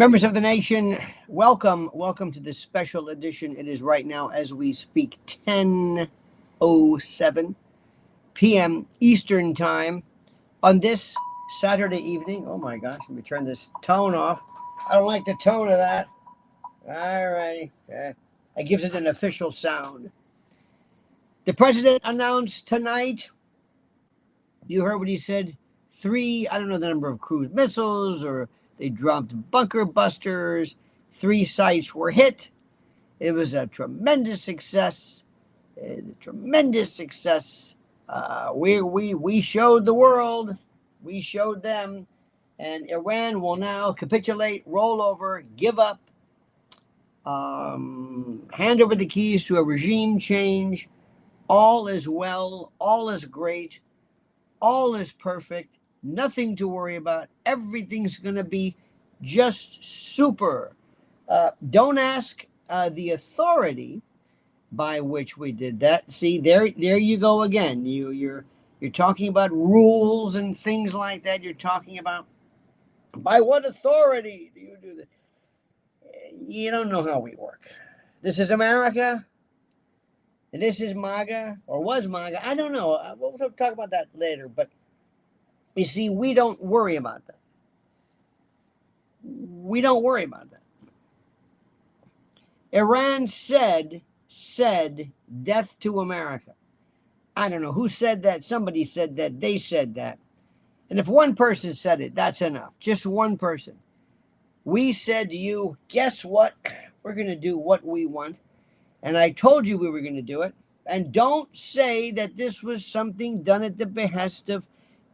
Members of the nation, welcome to this special edition. It is right now, as we speak, 10:07 p.m. Eastern Time on this Saturday evening. Oh my gosh, let me turn this tone off. I don't like the tone of that. All righty. It gives it an official sound. The president announced tonight, you heard what he said, I don't know the number of cruise missiles, or they dropped bunker busters. 3 sites were hit. It was a tremendous success. We showed the world. We showed them. And Iran will now capitulate, roll over, give up, hand over the keys to a regime change. All is well. All is great. All is perfect. Nothing to worry about. Everything's going to be just super. Don't ask the authority by which we did that. See, there you go again. You're talking about rules and things like that. You're talking about, by what authority do you do that? You don't know how we work. This is America. And this is MAGA, or was MAGA. I don't know. We'll talk about that later. But you see, we don't worry about that. We don't worry about that. Iran said, death to America. I don't know who said that. Somebody said that. They said that. And if one person said it, that's enough. Just one person. We said to you, guess what? We're going to do what we want. And I told you we were going to do it. And don't say that this was something done at the behest of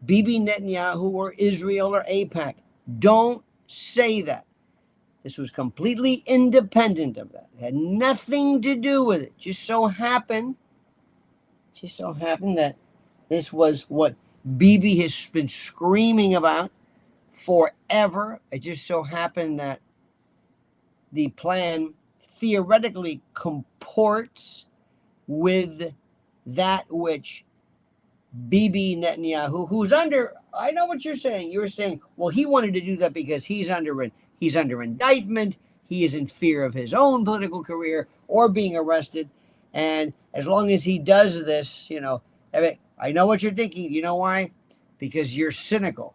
Bibi Netanyahu or Israel or AIPAC. Don't say that. This was completely independent of that. It had nothing to do with it. Just so happened that this was what Bibi has been screaming about forever. It just so happened that the plan theoretically comports with that which Bibi Netanyahu, who's under, I know what you're saying. You're saying, well, he wanted to do that because he's under indictment. He is in fear of his own political career or being arrested. And as long as he does this, I know what you're thinking. You know why? Because you're cynical.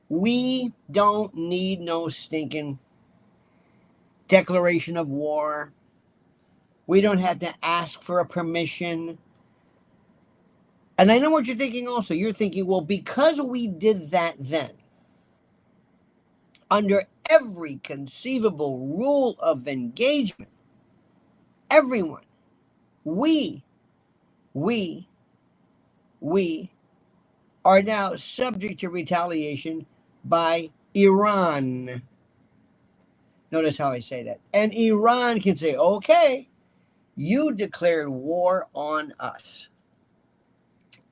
We don't need no stinking declaration of war. We don't have to ask for a permission. And I know what you're thinking also. You're thinking, well, because we did that then, under every conceivable rule of engagement, everyone, we are now subject to retaliation by Iran. Notice how I say that. And Iran can say, okay, you declared war on us.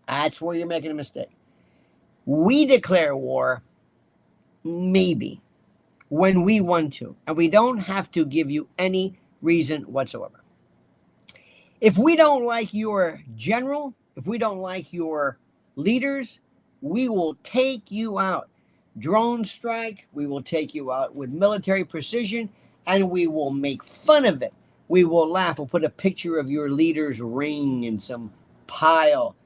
That's where you're making a mistake. We declare war, maybe, when we want to. And we don't have to give you any reason whatsoever. If we don't like your general, if we don't like your leaders, we will take you out. Drone strike, we will take you out with military precision, and we will make fun of it. We will laugh. We'll put a picture of your leader's ring in some pile.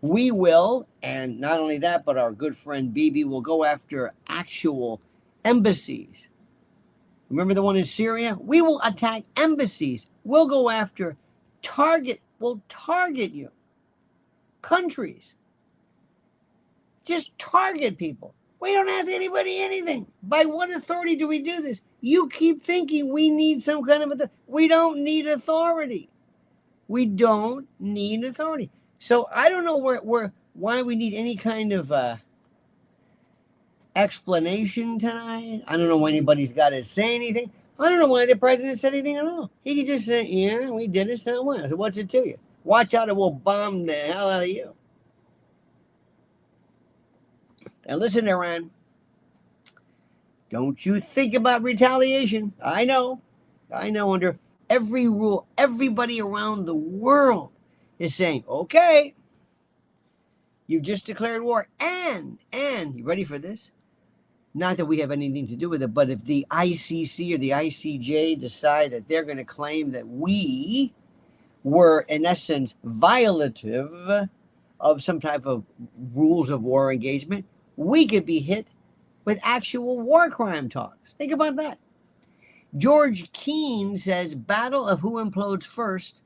We will, and not only that, but our good friend Bibi will go after actual embassies. Remember the one in Syria? We will attack embassies. We'll go after we'll target you. Countries. Just target people. We don't ask anybody anything. By what authority do we do this? You keep thinking we need some kind of authority. We don't need authority. We don't need authority. So I don't know why we need any kind of explanation tonight. I don't know why anybody's got to say anything. I don't know why the president said anything at all. He could just say, yeah, we did it, so what? So what's it to you? Watch out, it will bomb the hell out of you. Now listen, Iran. Don't you think about retaliation. I know under every rule, everybody around the world is saying, okay, you've just declared war. And you ready for this? Not that we have anything to do with it, but if the ICC or the ICJ decide that they're going to claim that we were, in essence, violative of some type of rules of war engagement, we could be hit with actual war crime talks. Think about that. George Keane says, battle of who implodes first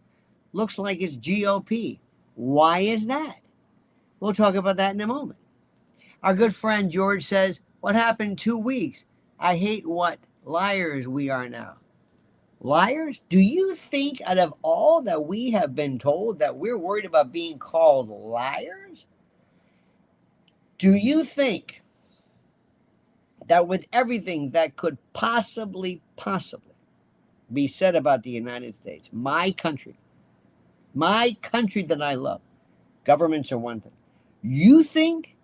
looks like it's GOP. Why is that? We'll talk about that in a moment. Our good friend George says, what happened 2 weeks? I hate what liars we are now. Liars? Do you think out of all that we have been told that we're worried about being called liars? Do you think that with everything that could possibly be said about the United States, my country that I love, governments are one thing. You think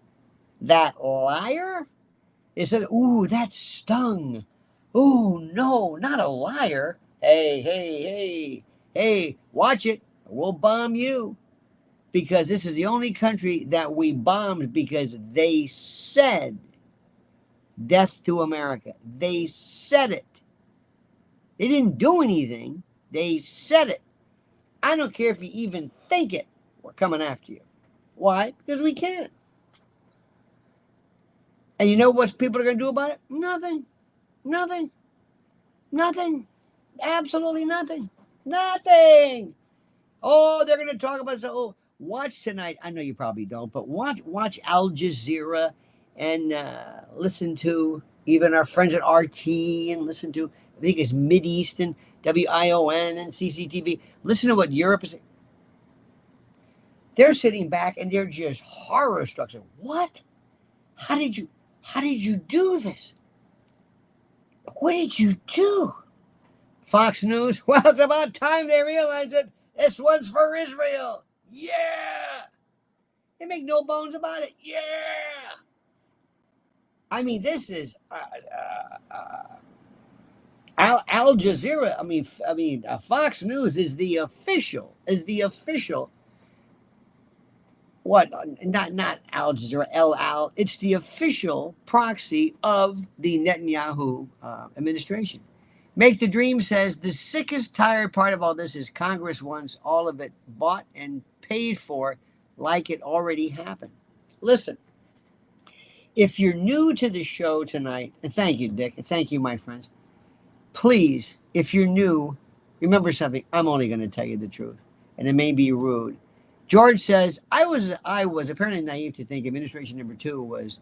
that liar is that, ooh, that stung. Ooh, no, not a liar. Hey, watch it. We'll bomb you. Because this is the only country that we bombed because they said death to America. They said it. They didn't do anything. They said it. I don't care if you even think it. We're coming after you. Why? Because we can. And you know what people are going to do about it? Nothing. Absolutely nothing. Oh, they're going to talk about so. Oh, watch tonight. I know you probably don't, but watch Al Jazeera and listen to even our friends at RT and listen to, I think it's Mideastern, WION and CCTV. Listen to what Europe is saying. They're sitting back and they're just horror struck. What? How did you do this? What did you do? Fox News, well, it's about time they realize that this one's for Israel. Yeah. They make no bones about it. Yeah. I mean, this is Al Jazeera. I mean, Fox News is the official. What? Not Al Jazeera. El Al. It's the official proxy of the Netanyahu administration. Make the Dream says the sickest, tired part of all this is Congress wants all of it bought and paid for like it already happened. Listen, if you're new to the show tonight, and thank you, Dick, and thank you, my friends, please, if you're new, remember something. I'm only going to tell you the truth, and it may be rude. George says, I was apparently naive to think administration number 2 was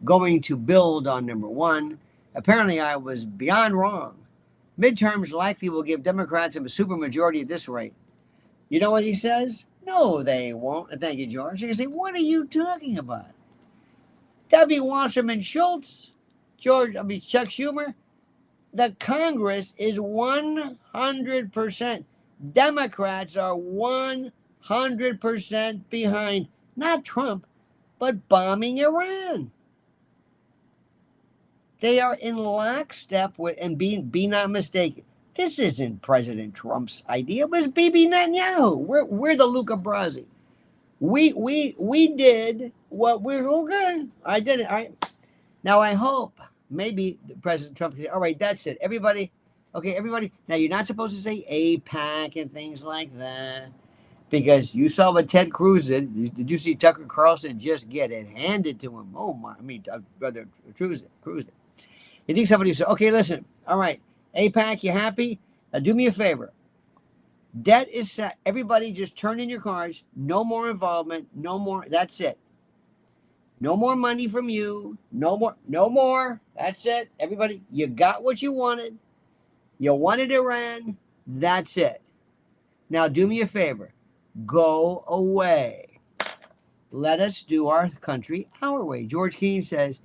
going to build on number 1. Apparently, I was beyond wrong. Midterms likely will give Democrats a supermajority at this rate. You know what he says? No, they won't. Thank you, George. You can say, what are you talking about? W. Wasserman Schultz, Chuck Schumer, the Congress is 100%. Democrats are 100% behind, not Trump, but bombing Iran. They are in lockstep with, and be not mistaken, this isn't President Trump's idea. It was Bibi Netanyahu. We're the Luca Brasi. We did what we're okay. I did it. All right. Now I hope maybe President Trump can say, all right, that's it. Everybody, okay, everybody. Now you're not supposed to say APAC and things like that. Because you saw what Ted Cruz did. Did you see Tucker Carlson just get it handed to him? Oh my! I mean, brother Cruz did. You think somebody said, "Okay, listen, all right, AIPAC, you happy? Now do me a favor. Debt is set. Everybody, just turn in your cards. No more involvement. No more. That's it. No more money from you. No more. That's it. Everybody, you got what you wanted. You wanted Iran. That's it. Now do me a favor. Go away. Let us do our country our way. George Keane says,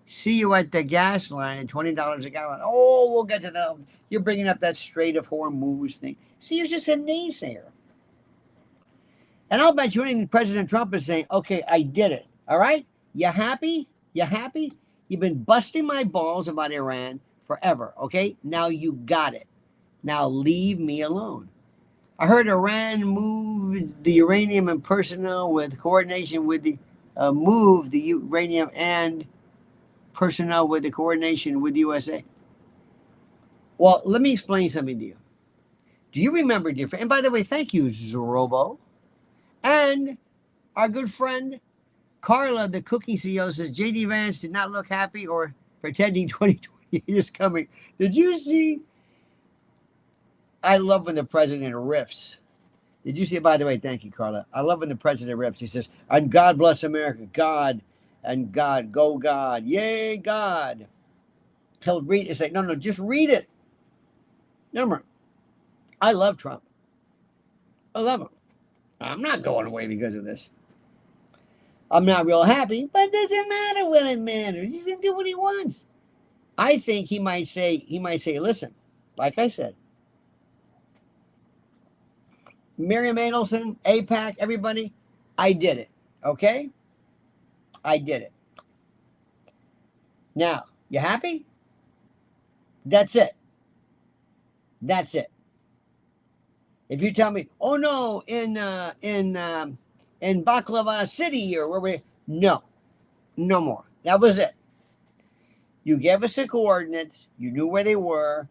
see you at the gas line at $20 a gallon. Oh, we'll get to that. You're bringing up that Strait of Hormuz thing. See, you're just a naysayer. And I'll bet you anything President Trump is saying, okay, I did it. All right? You happy? You've been busting my balls about Iran forever, okay? Now you got it. Now leave me alone. I heard Iran moved the uranium and personnel with coordination with the move the uranium and personnel with the coordination with USA. Well, let me explain something to you. Do you remember, dear friend? And by the way, thank you, Zorobo. And our good friend, Carla, the cookie CEO, says J.D. Vance did not look happy or pretending 2020 is coming. Did you see? I love when the president riffs. Did you see it? By the way, thank you, Carla. I love when the president riffs. He says, and God bless America. God and God. Go God. Yay, God. He'll read it. Say, no, just read it. Number. I love Trump. I love him. I'm not going away because of this. I'm not real happy, but it doesn't matter what it matters. He's going to do what he wants. I think he might say, listen, like I said, Miriam Adelson, AIPAC, everybody, I did it. Okay? I did it. Now, you happy? That's it. That's it. If you tell me, oh no, in Baklava City or where we, no more. That was it. You gave us the coordinates. You knew where they were.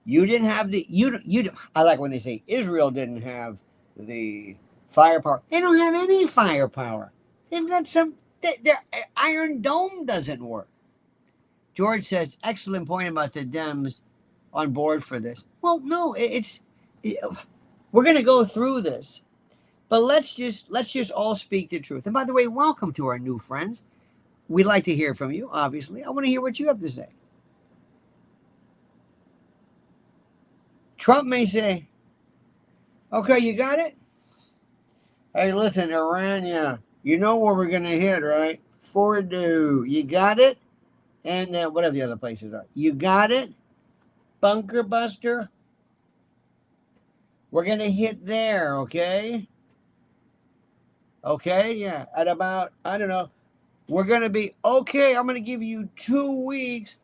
You didn't have the I like when they say Israel didn't have the firepower. They don't have any firepower. They've got some. Their Iron Dome doesn't work. George says, excellent point about the Dems on board for this. Well, no, we're going to go through this, but let's just all speak the truth. And by the way, welcome to our new friends. We'd like to hear from you, obviously. I want to hear what you have to say. Trump may say, okay, you got it? Hey, listen, Iran, yeah. You know where we're going to hit, right? Fordo. You got it? And whatever the other places are. You got it? Bunker Buster? We're going to hit there, okay? Okay, yeah. At about, I don't know. We're going to be, okay, I'm going to give you 2 weeks.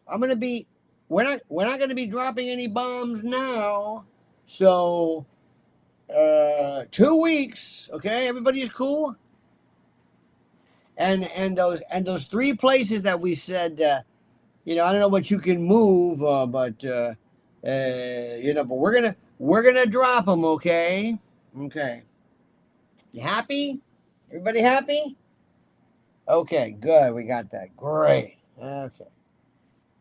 We're not going to be dropping any bombs now. So, 2 weeks, okay? Everybody is cool? And those 3 places that we said, I don't know what you can move, but we're gonna drop them, okay? Okay. You happy? Everybody happy? Okay, good. We got that. Great. Okay.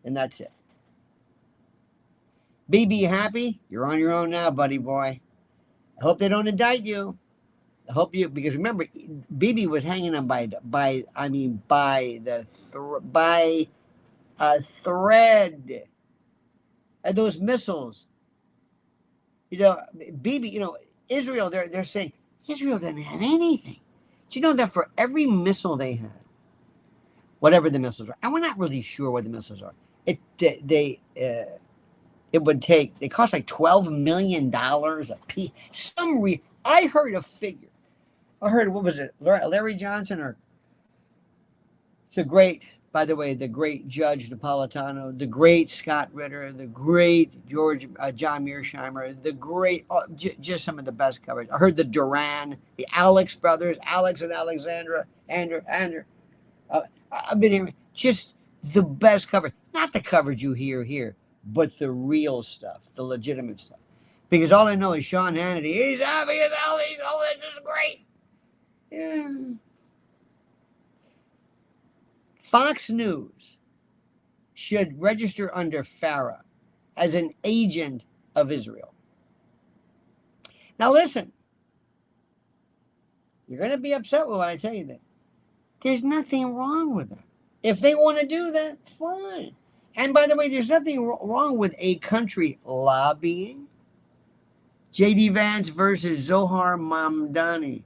And that's it. BB, happy? You're on your own now, buddy boy. I hope they don't indict you. I hope you, because remember, BB was hanging on by a thread. And those missiles, BB, Israel, they're saying Israel doesn't have anything. Do you know that for every missile they have, whatever the missiles are, and we're not really sure what the missiles are, it cost like $12 million a piece. I heard a figure. I heard, what was it, Larry Johnson, or the great Judge Napolitano, the great Scott Ritter, the great John Mearsheimer, the great, just some of the best coverage. I heard the Duran, the Alex brothers, Alex and Alexandra, Andrew. I've been hearing just the best coverage. Not the coverage you hear here, but the real stuff, the legitimate stuff. Because all I know is Sean Hannity, he's happy as hell, this is great. Yeah. Fox News should register under FARA as an agent of Israel. Now listen, you're going to be upset with what I tell you that. There's nothing wrong with that. If they want to do that, fine. And by the way, there's nothing wrong with a country lobbying. J.D. Vance versus Zohar Mamdani.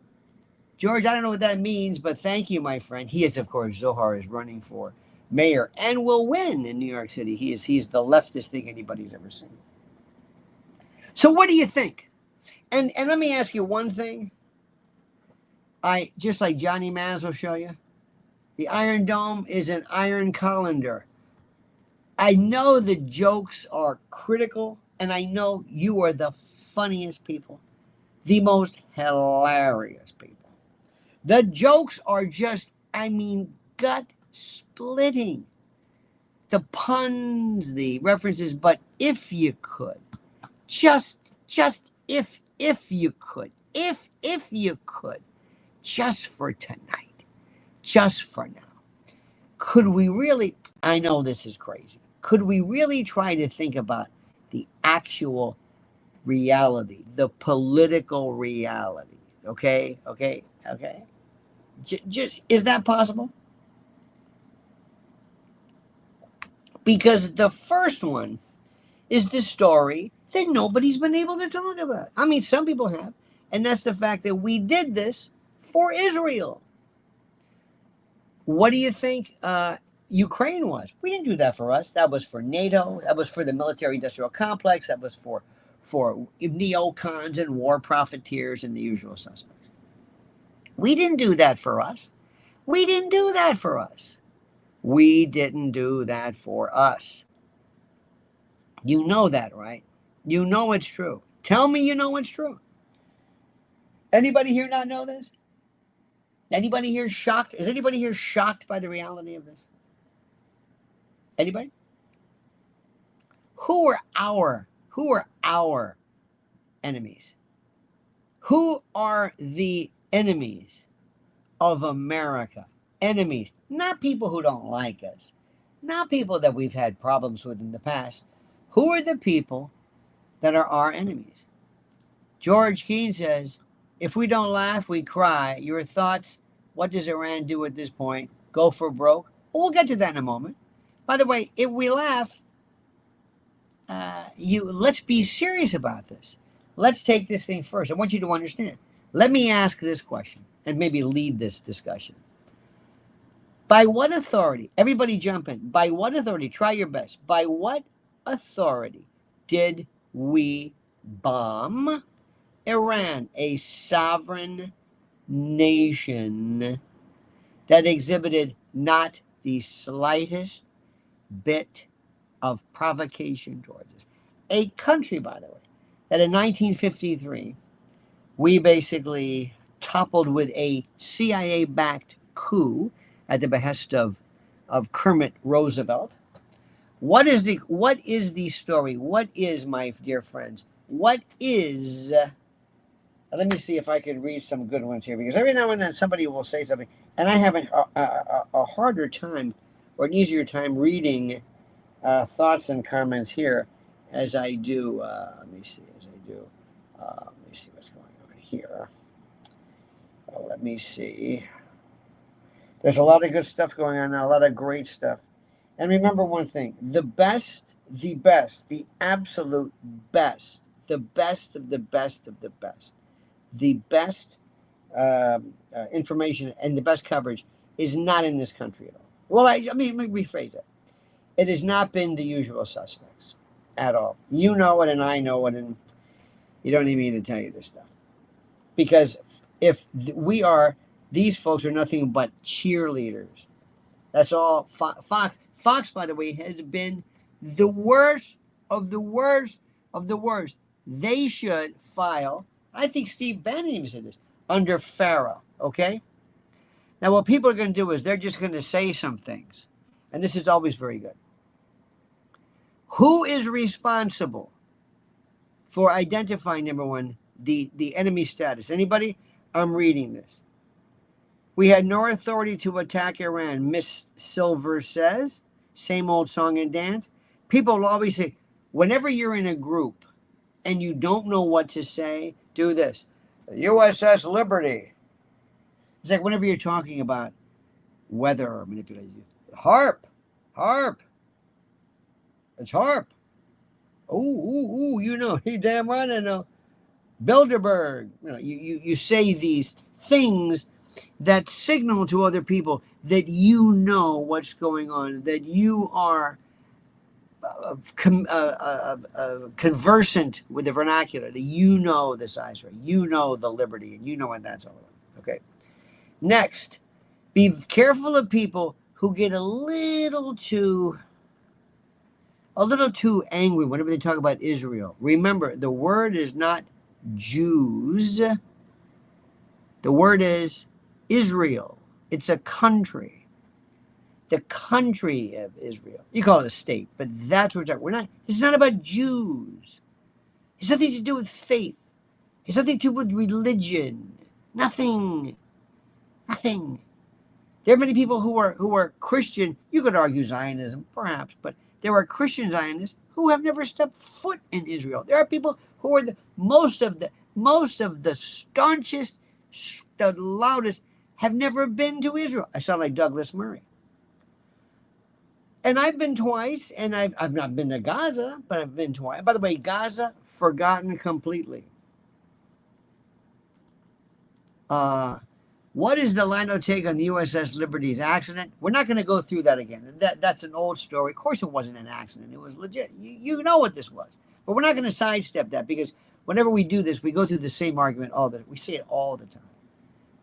George, I don't know what that means, but thank you, my friend. He is, of course, Zohar is running for mayor and will win in New York City. He's the leftist thing anybody's ever seen. So what do you think? And let me ask you one thing. Just like Johnny Maz will show you, the Iron Dome is an iron colander. I know the jokes are critical, and I know you are the funniest people, the most hilarious people. The jokes are just, gut splitting. The puns, the references, but if you could, just if you could, if you could, just for tonight, just for now, could we really, I know this is crazy, could we really try to think about the actual reality, the political reality? Okay, okay, okay. Just, is that possible? Because the first one is the story that nobody's been able to talk about. I mean, some people have, and that's the fact that we did this for Israel. What do you think Ukraine was? We didn't do that for us. That was for NATO. That was for the military-industrial complex. That was for neocons and war profiteers and the usual suspects. We didn't do that for us. We didn't do that for us. We didn't do that for us. You know that, right? You know it's true. Tell me you know it's true. Anybody here not know this? Anybody here shocked? Is anybody here shocked by the reality of this? Anybody? Who are our enemies? Who are the enemies of America? Enemies, not people who don't like us, not people that we've had problems with in the past. Who are the people that are our enemies? George Keane says, if we don't laugh, we cry. Your thoughts, what does Iran do at this point? Go for broke? Well, we'll get to that in a moment. By the way, if we laugh, let's be serious about this. Let's take this thing first. I want you to understand. Let me ask this question and maybe lead this discussion. By what authority, everybody jump in, by what authority, try your best, by what authority did we bomb Iran, a sovereign nation that exhibited not the slightest bit of provocation towards us? A country, by the way, that in 1953, we basically toppled with a CIA-backed coup at the behest of Kermit Roosevelt. What is the story? What is, my dear friends, what is, let me see if I can read some good ones here, because every now and then somebody will say something, and I have a harder time or an easier time reading thoughts and comments here as I do, let me see what's going on here. Let me see. There's a lot of good stuff going on now, a lot of great stuff. And remember one thing, the absolute best, the best of the best of the best, the best information and the best coverage is not in this country at all. Well, let me rephrase it. It has not been the usual suspects at all. You know it and I know it, and you don't need me to tell you this stuff. Because if these folks are nothing but cheerleaders. That's all. Fox, by the way, has been the worst of the worst of the worst. They should file, I think Steve Bannon even said this, under FARA, okay? Now, what people are going to do is they're just going to say some things. And this is always very good. Who is responsible for identifying, number one, the enemy status? Anybody? I'm reading this. We had no authority to attack Iran, Miss Silver says. Same old song and dance. People will always say, whenever you're in a group and you don't know what to say, do this. USS Liberty. It's like whenever you're talking about weather or manipulation. Harp. It's harp. Oh, you know, you damn right I know. Bilderberg. You know, you say these things that signal to other people that you know what's going on, that you are conversant with the vernacular, that you know the size, you know the liberty, and you know what that's all about. Okay. Next, be careful of people who get a little too angry whenever they talk about Israel. Remember, the word is not Jews. The word is Israel. It's a country. the country of Israel. You call it a state, but that's what we're talking. We're not. This is not about Jews. It's nothing to do with faith. It's nothing to do with religion. Nothing. Nothing. There are many people who are Christian. You could argue Zionism, perhaps, but there are Christian Zionists who have never stepped foot in Israel. There are people who are the most of the staunchest, the loudest, have never been to Israel. I sound like Douglas Murray. And I've been twice, and I've not been to Gaza, but I've been twice. By the way, Gaza, forgotten completely. What is the Lionel take on the USS Liberty's accident? We're not going to go through that again. That's an old story. Of course, it wasn't an accident. It was legit. You know what this was. But we're not going to sidestep that, because whenever we do this, we go through the same argument all the time. We say it all the time.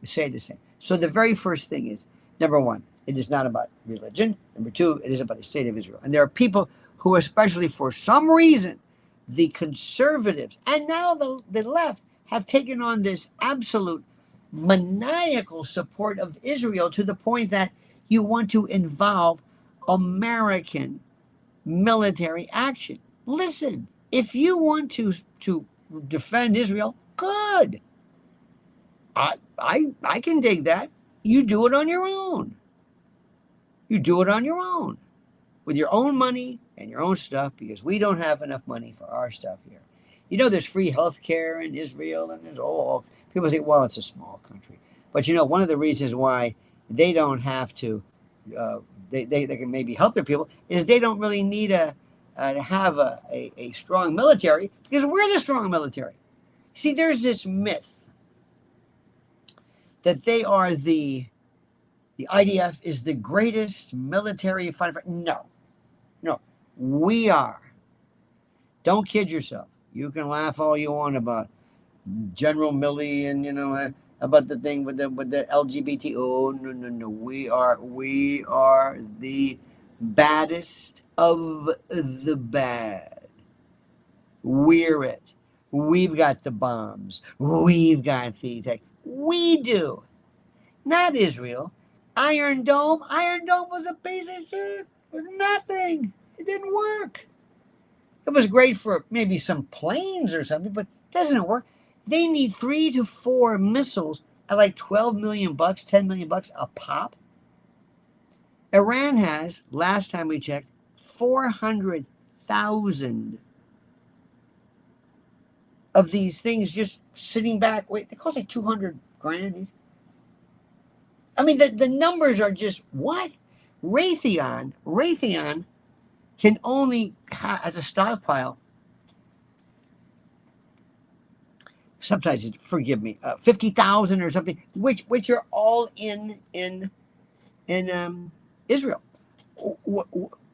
We say the same. So the very first thing is, number one, it is not about religion. Number two, it is about the state of Israel. And there are people who, especially for some reason, the conservatives and now the left have taken on this absolute maniacal support of Israel, to the point that you want to involve American military action. Listen, if you want to defend Israel, good. I can dig that. You do it on your own. You do it on your own, with your own money and your own stuff, because we don't have enough money for our stuff here. You know, there's free health care in Israel, and there's all. People say, well, it's a small country. But you know, one of the reasons why they don't have to, they can maybe help their people, is they don't really need to have a strong military, because we're the strong military. See, there's this myth that they are the IDF is the greatest military fighter. No, we are. Don't kid yourself. You can laugh all you want about General Milley and about the thing with the LGBT. Oh no. We are the baddest of the bad. We're it. We've got the bombs. We've got the tech. We do. Not Israel. Iron Dome was a piece of shit. It was nothing. It didn't work. It was great for maybe some planes or something, but it doesn't work. They need 3 to 4 missiles at like $12 million, $10 million a pop. Iran has, last time we checked, 400,000 of these things just sitting back. Wait, they cost like 200 grand. I mean, the numbers are just what? Raytheon can only as a stockpile. Sometimes, forgive me, 50,000 or something, which are all in Israel.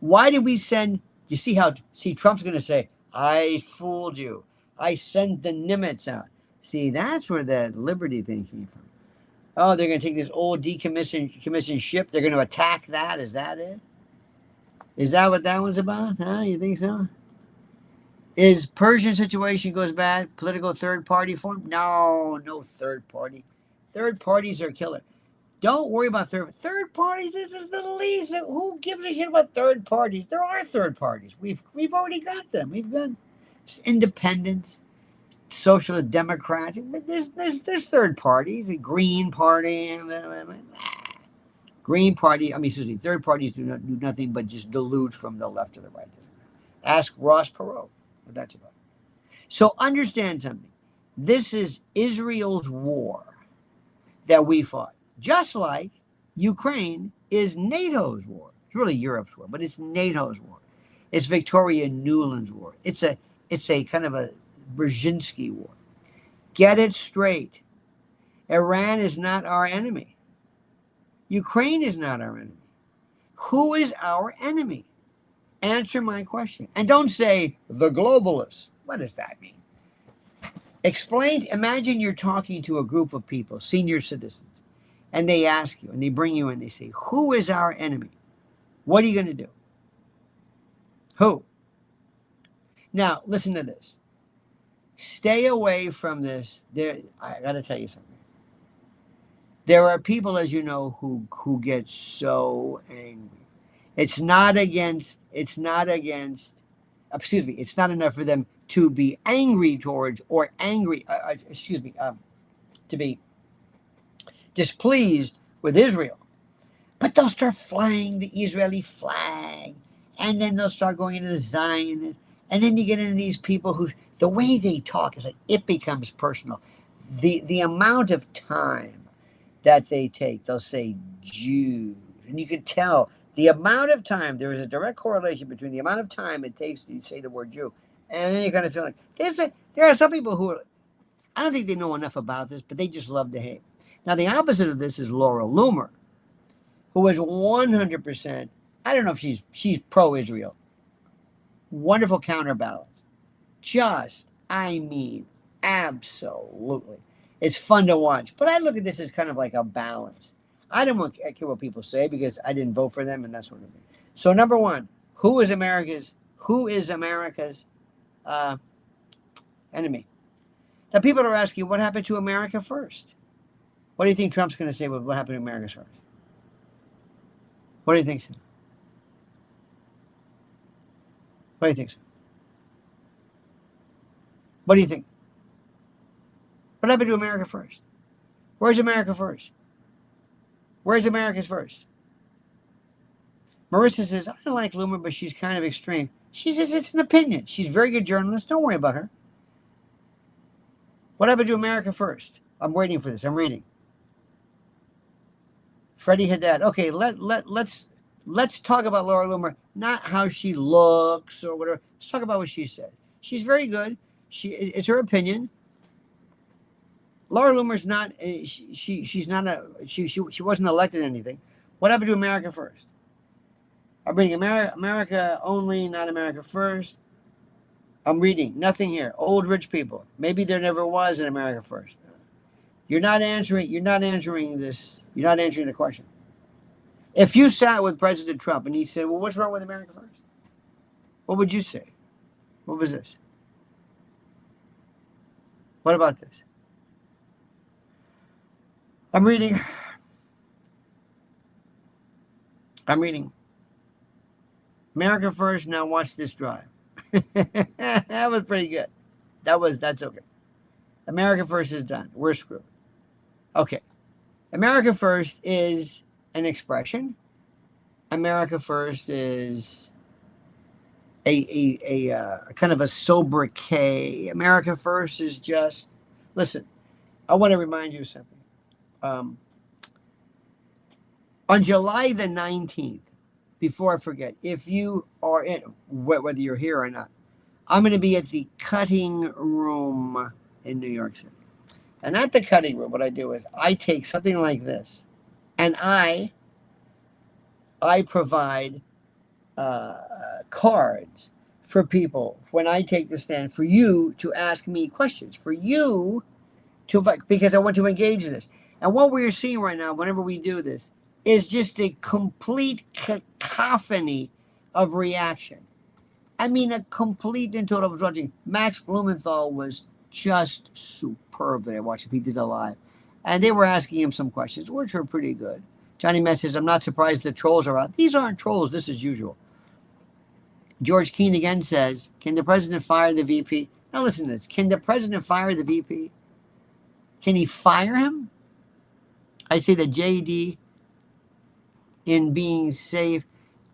Why did we send? You see how? See, Trump's going to say, "I fooled you. I sent the Nimitz out." See, that's where that Liberty thing came from. Oh, they're going to take this old decommissioned ship. They're going to attack that. Is that it? Is that what that one's about? Huh? You think so? Is Persian situation goes bad? Political third party form? No third party. Third parties are killer. Don't worry about third parties. This is the least. Who gives a shit about third parties? There are third parties. We've already got them. We've got independents, social democrats. There's third parties. The Green Party. Green Party. Third parties do nothing but just dilute from the left to the right. Ask Ross Perot what that's about. So understand something. This is Israel's war that we fought. Just like Ukraine is NATO's war. It's really Europe's war, but it's NATO's war. It's Victoria Nuland's war. It's a kind of a Brzezinski war. Get it straight. Iran is not our enemy. Ukraine is not our enemy. Who is our enemy? Answer my question. And don't say the globalists. What does that mean? Imagine you're talking to a group of people, senior citizens, and they ask you, and they bring you in, they say, who is our enemy? What are you going to do? Who? Now, listen to this. Stay away from this. I got to tell you something. There are people, as you know, who get so angry. It's not against, excuse me, it's not enough for them to be angry towards, or angry, to be displeased with Israel. But they'll start flying the Israeli flag, and then they'll start going into the Zionists, and then you get into these people who, the way they talk is like, it becomes personal. The amount of time that they take, they'll say Jews, and you can tell the amount of time, there is a direct correlation between the amount of time it takes to say the word Jew, and then you kind of feel like, there are some people who are, I don't think they know enough about this, but they just love to hate. Now, the opposite of this is Laura Loomer, who is 100%, I don't know if she's pro-Israel. Wonderful counterbalance. Just, I mean, absolutely. It's fun to watch. But I look at this as kind of like a balance. I don't care what people say because I didn't vote for them and that sort of thing. So number one, who is America's enemy? Now people are asking, what happened to America first? What do you think Trump's going to say with what happened to America first? What do you think? What do you think? What do you think? What happened to America first? Where's America first? Where's America's first? Marissa says, I don't like Loomer, but she's kind of extreme. She says it's an opinion. She's a very good journalist. Don't worry about her. What happened to America first? I'm waiting for this. I'm reading. Freddie Haddad. Okay, let's talk about Laura Loomer, not how she looks or whatever. Let's talk about what she said. She's very good. It's her opinion. Laura Loomer's not. She wasn't elected anything. What happened to America first? I'm reading America only, not America first. I'm reading nothing here. Old rich people. Maybe there never was an America first. You're not answering this. You're not answering the question. If you sat with President Trump and he said, well, what's wrong with America first? What would you say? What was this? What about this? I'm reading. America first, now watch this drive. That was pretty good. That's okay. America first is done. We're screwed. Okay. America first is an expression. America first is a kind of a sobriquet. America first is just, listen, I want to remind you of something. On July the 19th, before I forget, if you are in, whether you're here or not, I'm going to be at the Cutting Room in New York City. And at the Cutting Room, what I do is I take something like this, and I provide cards for people when I take the stand, for you to ask me questions, for you to, because I want to engage in this. And what we're seeing right now, whenever we do this, is just a complete cacophony of reaction. I mean, a complete and total. I was watching. Max Blumenthal was just superb. I watched him. He did it live. And they were asking him some questions, which were pretty good. Johnny Metz says, I'm not surprised the trolls are out. These aren't trolls. This is usual. George Keane again says, can the president fire the VP? Now listen to this. Can the president fire the VP? Can he fire him? I say that JD in being safe.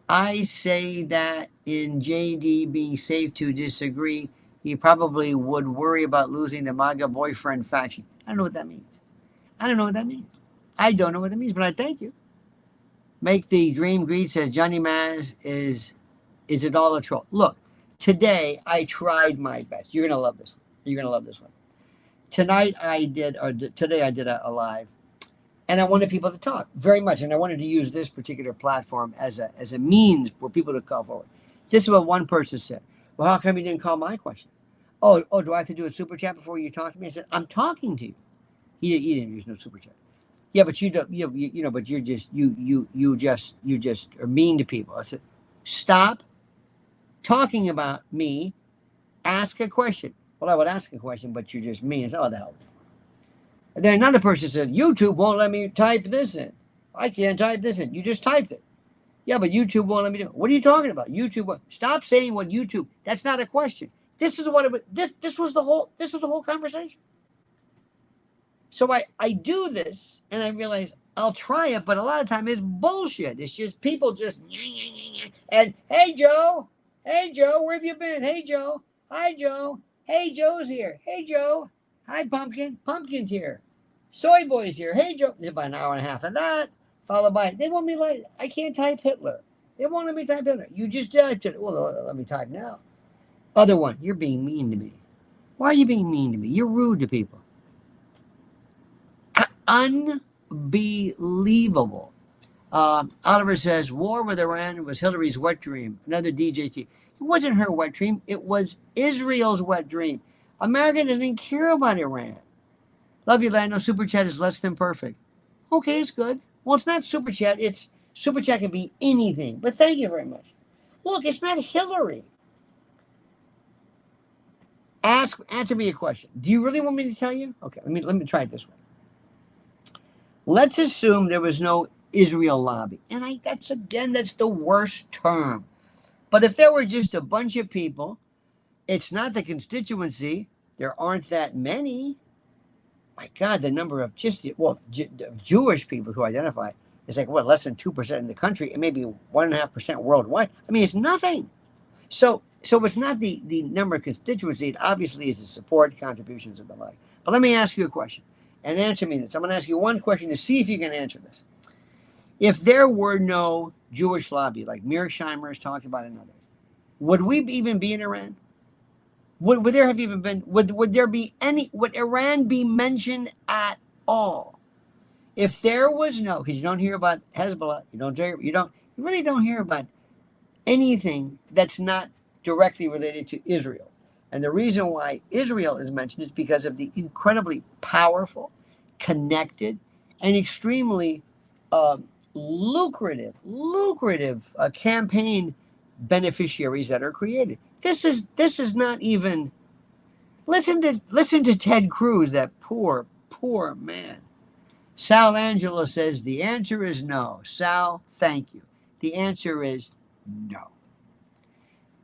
I say that in JD being safe to disagree. He probably would worry about losing the MAGA boyfriend faction. I don't know what that means. I don't know what that means, but I thank you. Make the dream greet, says Johnny Maz. Is it all a troll? Look, today I tried my best. You're going to love this one. Today I did a live. And I wanted people to talk very much. And I wanted to use this particular platform as a means for people to call forward. This is what one person said. Well, how come you didn't call my question? Oh, do I have to do a super chat before you talk to me? I said, I'm talking to you. He didn't use no super chat. Yeah, but you don't, you know, but you just are mean to people. I said, stop talking about me. Ask a question. Well, I would ask a question, but you're just mean. I said, oh, the hell. And then another person said, YouTube won't let me type this in. I can't type this in. You just typed it. Yeah, but YouTube won't let me do it. What are you talking about? YouTube. Stop saying what YouTube. That's not a question. This is what it was. This was the whole conversation. So I do this and I realize I'll try it, but a lot of time it's bullshit. It's just people just and hey Joe, where have you been? Hey Joe, hi Joe, hey Joe's here. Hey Joe, hi Pumpkin, Pumpkin's here. Soy Boy's here. Hey Joe. It's about an hour and a half of that, followed by they won't be like I can't type Hitler. They won't let me type Hitler. You just typed it. Well, let me type now. Other one, you're being mean to me. Why are you being mean to me? You're rude to people. Unbelievable. Oliver says, war with Iran was Hillary's wet dream. Another DJT. It wasn't her wet dream. It was Israel's wet dream. America doesn't care about Iran. Love you, Lando. Super chat is less than perfect. Okay, it's good. Well, it's not super chat. It's super chat can be anything. But thank you very much. Look, it's not Hillary. Answer me a question. Do you really want me to tell you? Okay, let me try it this way. Let's assume there was no Israel lobby. And that's the worst term. But if there were just a bunch of people, it's not the constituency. There aren't that many. My God, the number of Jewish people who identify is like, less than 2% in the country and maybe 1.5% worldwide. I mean, it's nothing. So it's not the number of constituency. It obviously is the support, contributions, and the like. But let me ask you a question. And answer me this. I'm going to ask you one question to see if you can answer this. If there were no Jewish lobby, like Mearsheimer has talked about and others, would we even be in Iran? Would there have even been? Would there be any? Would Iran be mentioned at all? If there was no, because you don't hear about Hezbollah, you really don't hear about anything that's not directly related to Israel. And the reason why Israel is mentioned is because of the incredibly powerful, connected, and extremely lucrative campaign beneficiaries that are created. This is not even. Listen to Ted Cruz, that poor man. Sal Angelo says the answer is no. Sal, thank you. The answer is no.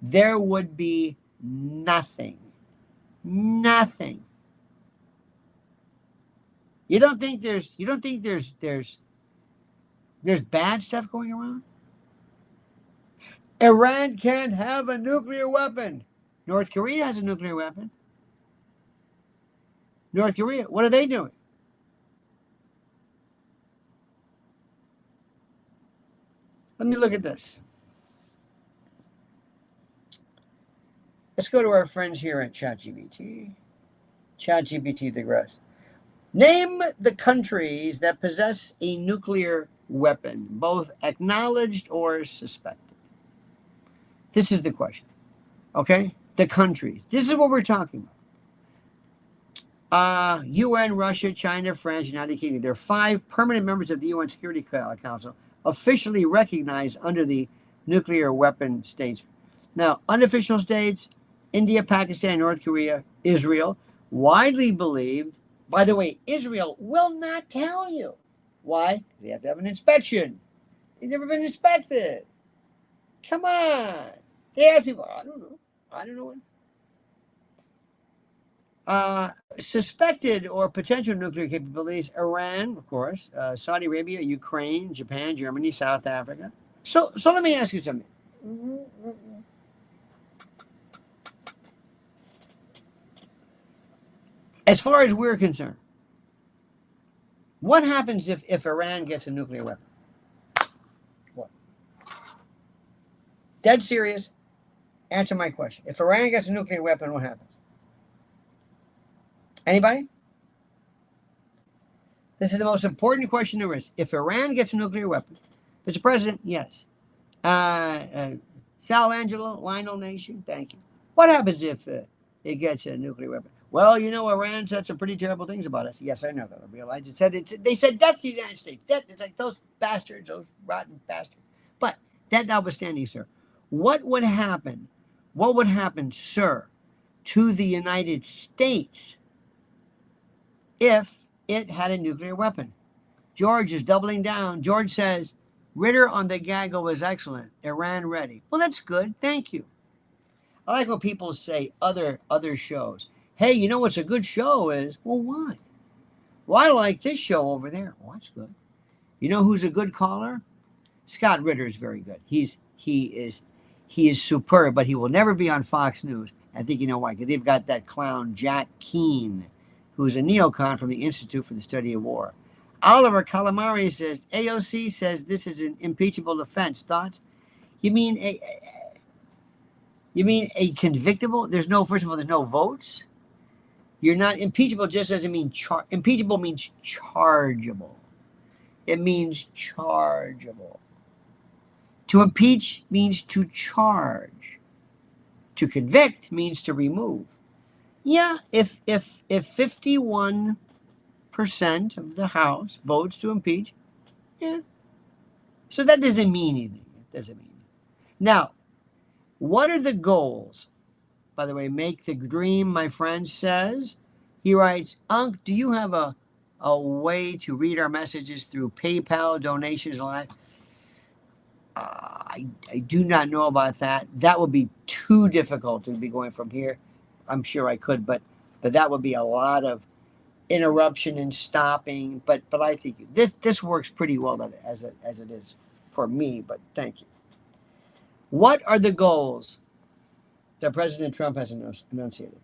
There would be nothing. Nothing. You don't think there's bad stuff going around? Iran can't have a nuclear weapon. North Korea has a nuclear weapon. North Korea, what are they doing? Let me look at this. Let's go to our friends here at ChatGPT. ChatGPT digress. Name the countries that possess a nuclear weapon, both acknowledged or suspected. This is the question. Okay? The countries. This is what we're talking about. UN, Russia, China, France, United Kingdom. There are 5 permanent members of the UN Security Council officially recognized under the nuclear weapon states. Now, unofficial states, India, Pakistan, North Korea, Israel, widely believed. By the way, Israel will not tell you. Why? They have to have an inspection. They've never been inspected. Come on. They ask people, I don't know. Suspected or potential nuclear capabilities, Iran, of course, Saudi Arabia, Ukraine, Japan, Germany, South Africa. So let me ask you something. As far as we're concerned, what happens if Iran gets a nuclear weapon? What? Dead serious. Answer my question. If Iran gets a nuclear weapon, what happens? Anybody? This is the most important question there is. If Iran gets a nuclear weapon, Mr. President, yes. Sal Angelo, Lionel Nation, thank you. What happens if it gets a nuclear weapon? Well, Iran said some pretty terrible things about us. Yes, I know that. I realize they said death to the United States. Death. It's like those bastards, those rotten bastards. But that notwithstanding, sir, what would happen? What would happen, sir, to the United States if it had a nuclear weapon? George is doubling down. George says, Ritter on the Gaggle was excellent. Iran ready. Well, that's good. Thank you. I like when people say other shows. Hey, you know what's a good show is? Well, why? Well, I like this show over there. Well, that's good. You know who's a good caller? Scott Ritter is very good. He is superb, but he will never be on Fox News. I think you know why, because they've got that clown Jack Keane, who's a neocon from the Institute for the Study of War. Oliver Calamari says AOC says this is an impeachable offense. Thoughts? You mean a convictable? There's no, first of all, there's no votes. You're not impeachable. Just doesn't mean impeachable means chargeable. It means chargeable. To impeach means to charge. To convict means to remove. Yeah, if 51% of the House votes to impeach, yeah. So that doesn't mean anything. It doesn't mean anything. Now, what are the goals? By the way, Make the Dream, my friend, says, he writes, Unc, do you have a way to read our messages through PayPal donations live? I do not know about that. That would be too difficult to be going from here. I'm sure I could, but that would be a lot of interruption and stopping. But I think this works pretty well as it is for me. But thank you. What are the goals that President Trump has enunciated?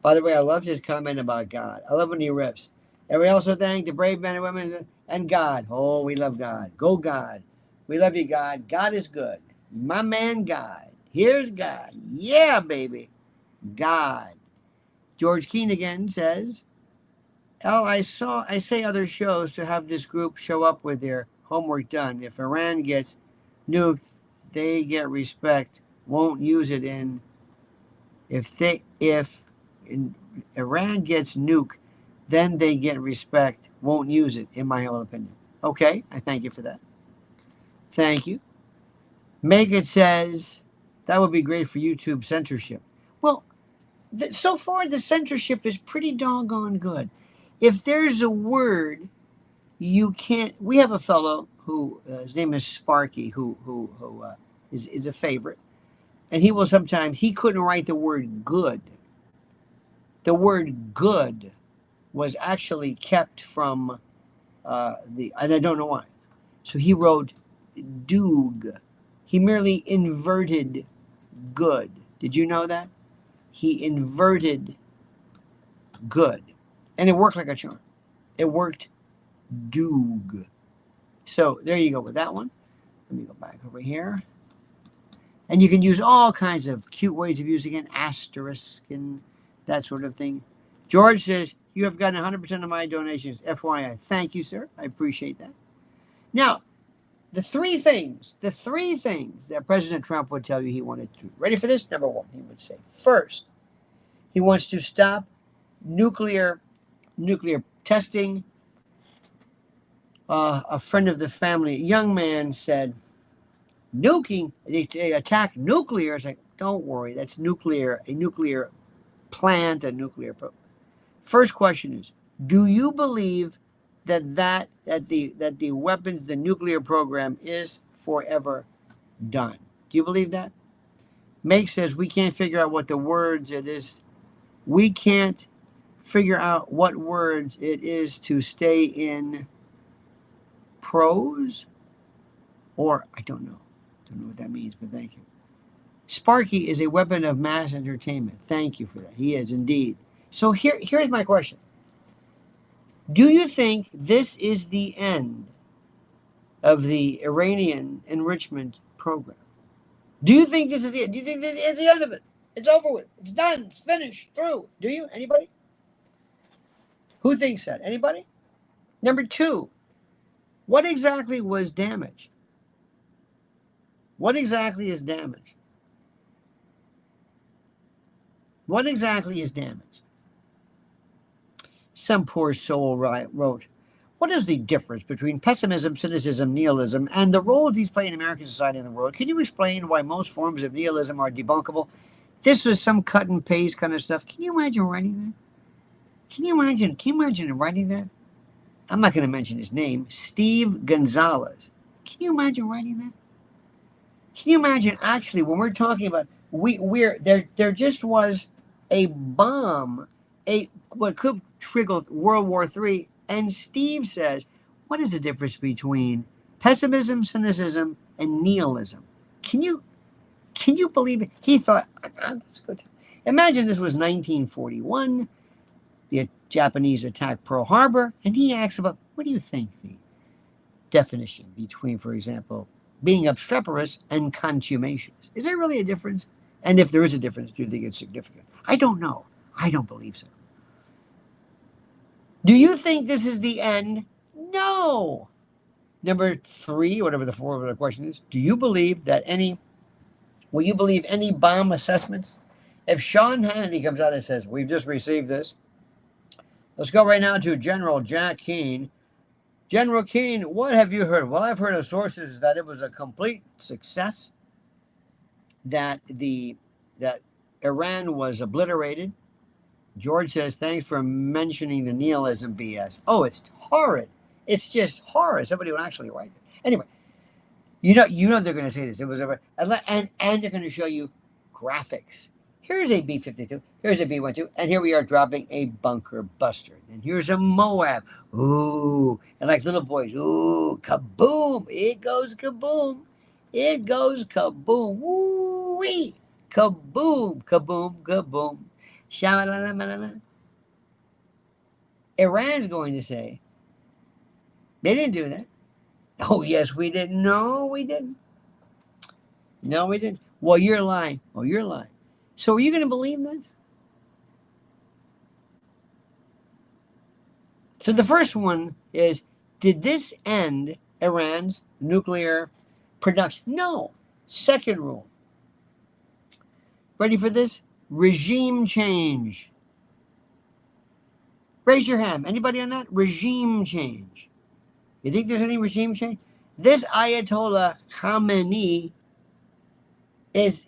By the way, I love his comment about God. I love when he rips. And we also thank the brave men and women and God. Oh, we love God. Go God. We love you, God. God is good. My man, God. Here's God. Yeah, baby. God. George Keane again says, I say other shows to have this group show up with their homework done. If Iran gets nuked, they get respect. Won't use it in. If Iran gets nuked, then they get respect. Won't use it, in my own opinion. Okay, I thank you for that. Thank you. Megan says, that would be great for YouTube censorship. Well, so far the censorship is pretty doggone good. If there's a word you can't, we have a fellow who, his name is Sparky, who is a favorite. And he will sometimes, he couldn't write the word good. The word good was actually kept from and I don't know why. So he wrote doog. He merely inverted good. Did you know that? He inverted good. And it worked like a charm. It worked doog. So there you go with that one. Let me go back over here. And you can use all kinds of cute ways of using an asterisk and that sort of thing. George says, you have gotten 100% of my donations. FYI. Thank you, sir. I appreciate that. Now, the three things that President Trump would tell you he wanted to do. Ready for this? Number one, he would say, first, he wants to stop nuclear testing. A friend of the family, a young man, said, nuking, they attack nuclear. It's like, don't worry, that's nuclear, a nuclear plant, a nuclear program. First question is, do you believe that the weapons, the nuclear program is forever done? Do you believe that? Make says we can't figure out what the words it is. We can't figure out what words it is to stay in prose, or I don't know what that means, but thank you. Sparky is a weapon of mass entertainment. Thank you for that. He is indeed. So here's my question. Do you think this is the end of the Iranian enrichment program? Do you think this is it? Do you think it's the end of it? It's over with. It's done. It's finished. Through. Do you? Anybody? Who thinks that? Anybody? Number two, what exactly was damaged? What exactly is damaged? What exactly is damaged? Some poor soul wrote, what is the difference between pessimism, cynicism, nihilism, and the role these play in American society and the world? Can you explain why most forms of nihilism are debunkable? This was some cut and paste kind of stuff. Can you imagine writing that? Can you imagine writing that? I'm not going to mention his name. Steve Gonzalez. Can you imagine writing that? Can you imagine actually when we're talking about we're there just was a bomb, a what could trigger World War III, and Steve says, what is the difference between pessimism, cynicism, and nihilism? Can you believe it? He thought, that's good. Imagine this was 1941. The Japanese attacked Pearl Harbor, and he asks about, what do you think the definition between, for example, being obstreperous and consummation? Is there really a difference? And if there is a difference, do you think it's significant? I don't know. I don't believe so. Do you think this is the end? No. Number 3, whatever the 4 of the question is, do you believe that will you believe any bomb assessments? If Sean Hannity comes out and says, we've just received this, let's go right now to General Jack Keane. General Keane, what have you heard? Well, I've heard of sources that it was a complete success, that Iran was obliterated. George says, thanks for mentioning the nihilism BS. Oh, it's horrid. It's just horrid. Somebody would actually write it. Anyway, you know they're going to say this. It was and they're going to show you graphics. Here's a B-52. Here's a B-12. And here we are dropping a bunker buster. And here's a Moab. Ooh. And like little boys. Ooh. Kaboom. It goes kaboom. It goes kaboom. Woo-wee. Kaboom. Kaboom. Kaboom. Sha-la-la-la-la-la. Iran's going to say, they didn't do that. Oh, yes, we did. No, we didn't. No, we didn't. Well, you're lying. Oh, you're lying. So are you going to believe this? So the first one is, did this end Iran's nuclear production? No. Second rule. Ready for this? Regime change. Raise your hand. Anybody on that? Regime change. You think there's any regime change? This Ayatollah Khamenei is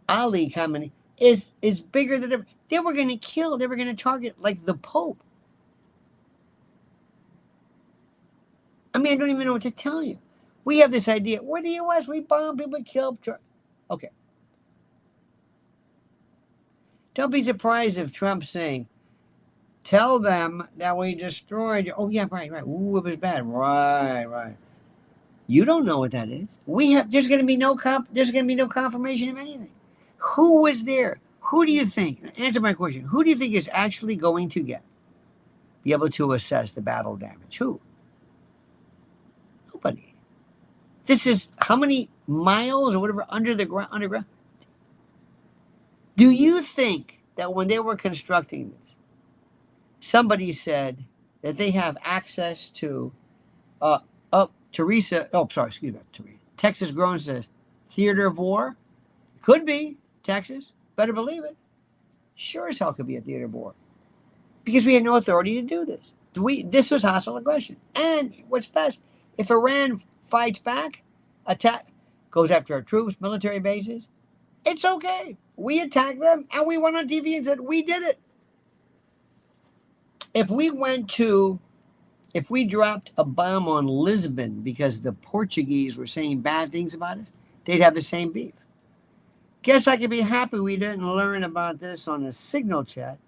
Ali Khamenei is bigger than ever. They were going to kill. They were going to target like the Pope. I mean, I don't even know what to tell you. We have this idea. We're the U.S. We bomb people, kill. Okay. Don't be surprised if Trump's saying, tell them that we destroyed. Oh, yeah, right. Ooh, it was bad. Right. You don't know what that is. There's going to be no confirmation of anything. Who was there? Who do you think? Answer my question. Who do you think is actually going to be able to assess the battle damage? Who? Nobody. This is how many miles or whatever underground? Do you think that when they were constructing this, somebody said that they have access to Teresa? Oh, sorry, excuse me, Teresa. Texas Grown says theater of war. Could be Texas. Better believe it. Sure as hell could be a theater of war, because we had no authority to do this. This was hostile aggression. And what's best, if Iran fights back, goes after our troops, military bases, it's okay. We attacked them, and we went on TV and said, we did it. If we dropped a bomb on Lisbon because the Portuguese were saying bad things about us, they'd have the same beef. Guess I could be happy we didn't learn about this on the signal chat.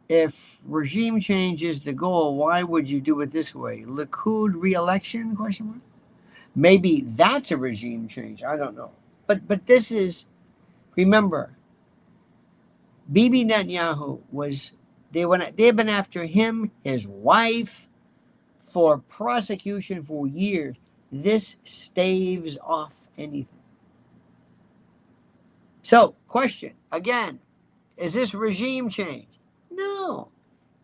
If regime change is the goal, why would you do it this way? Likud re-election? ? Maybe that's a regime change. I don't know. But this is, remember, Bibi Netanyahu they've been after him, his wife, for prosecution for years. This staves off anything. So, question, again, is this regime change? No.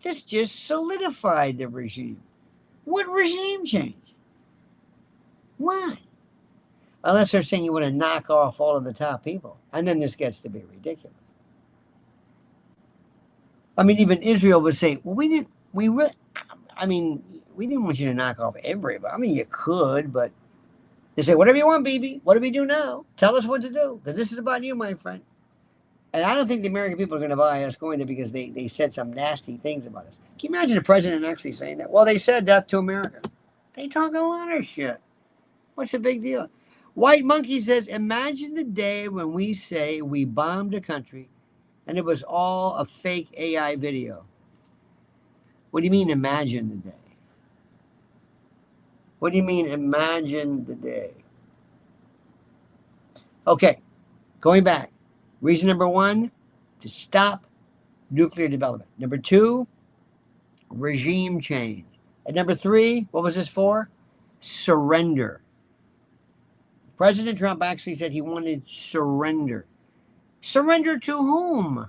This just solidified the regime. What regime change? Why? Unless they're saying you want to knock off all of the top people. And then this gets to be ridiculous. I mean, even Israel would say, well, we didn't want you to knock off everybody. I mean, you could, but they say, whatever you want, Bibi. What do we do now? Tell us what to do, because this is about you, my friend. And I don't think the American people are going to buy us going there because they said some nasty things about us. Can you imagine the president actually saying that? Well, they said death to America. They talk a lot of shit. What's the big deal? White Monkey says, imagine the day when we say we bombed a country and it was all a fake AI video. What do you mean, imagine the day? What do you mean, imagine the day? Okay, going back. Reason number one, to stop nuclear development. Number two, regime change. And number three, what was this for? Surrender. President Trump actually said he wanted surrender. Surrender to whom?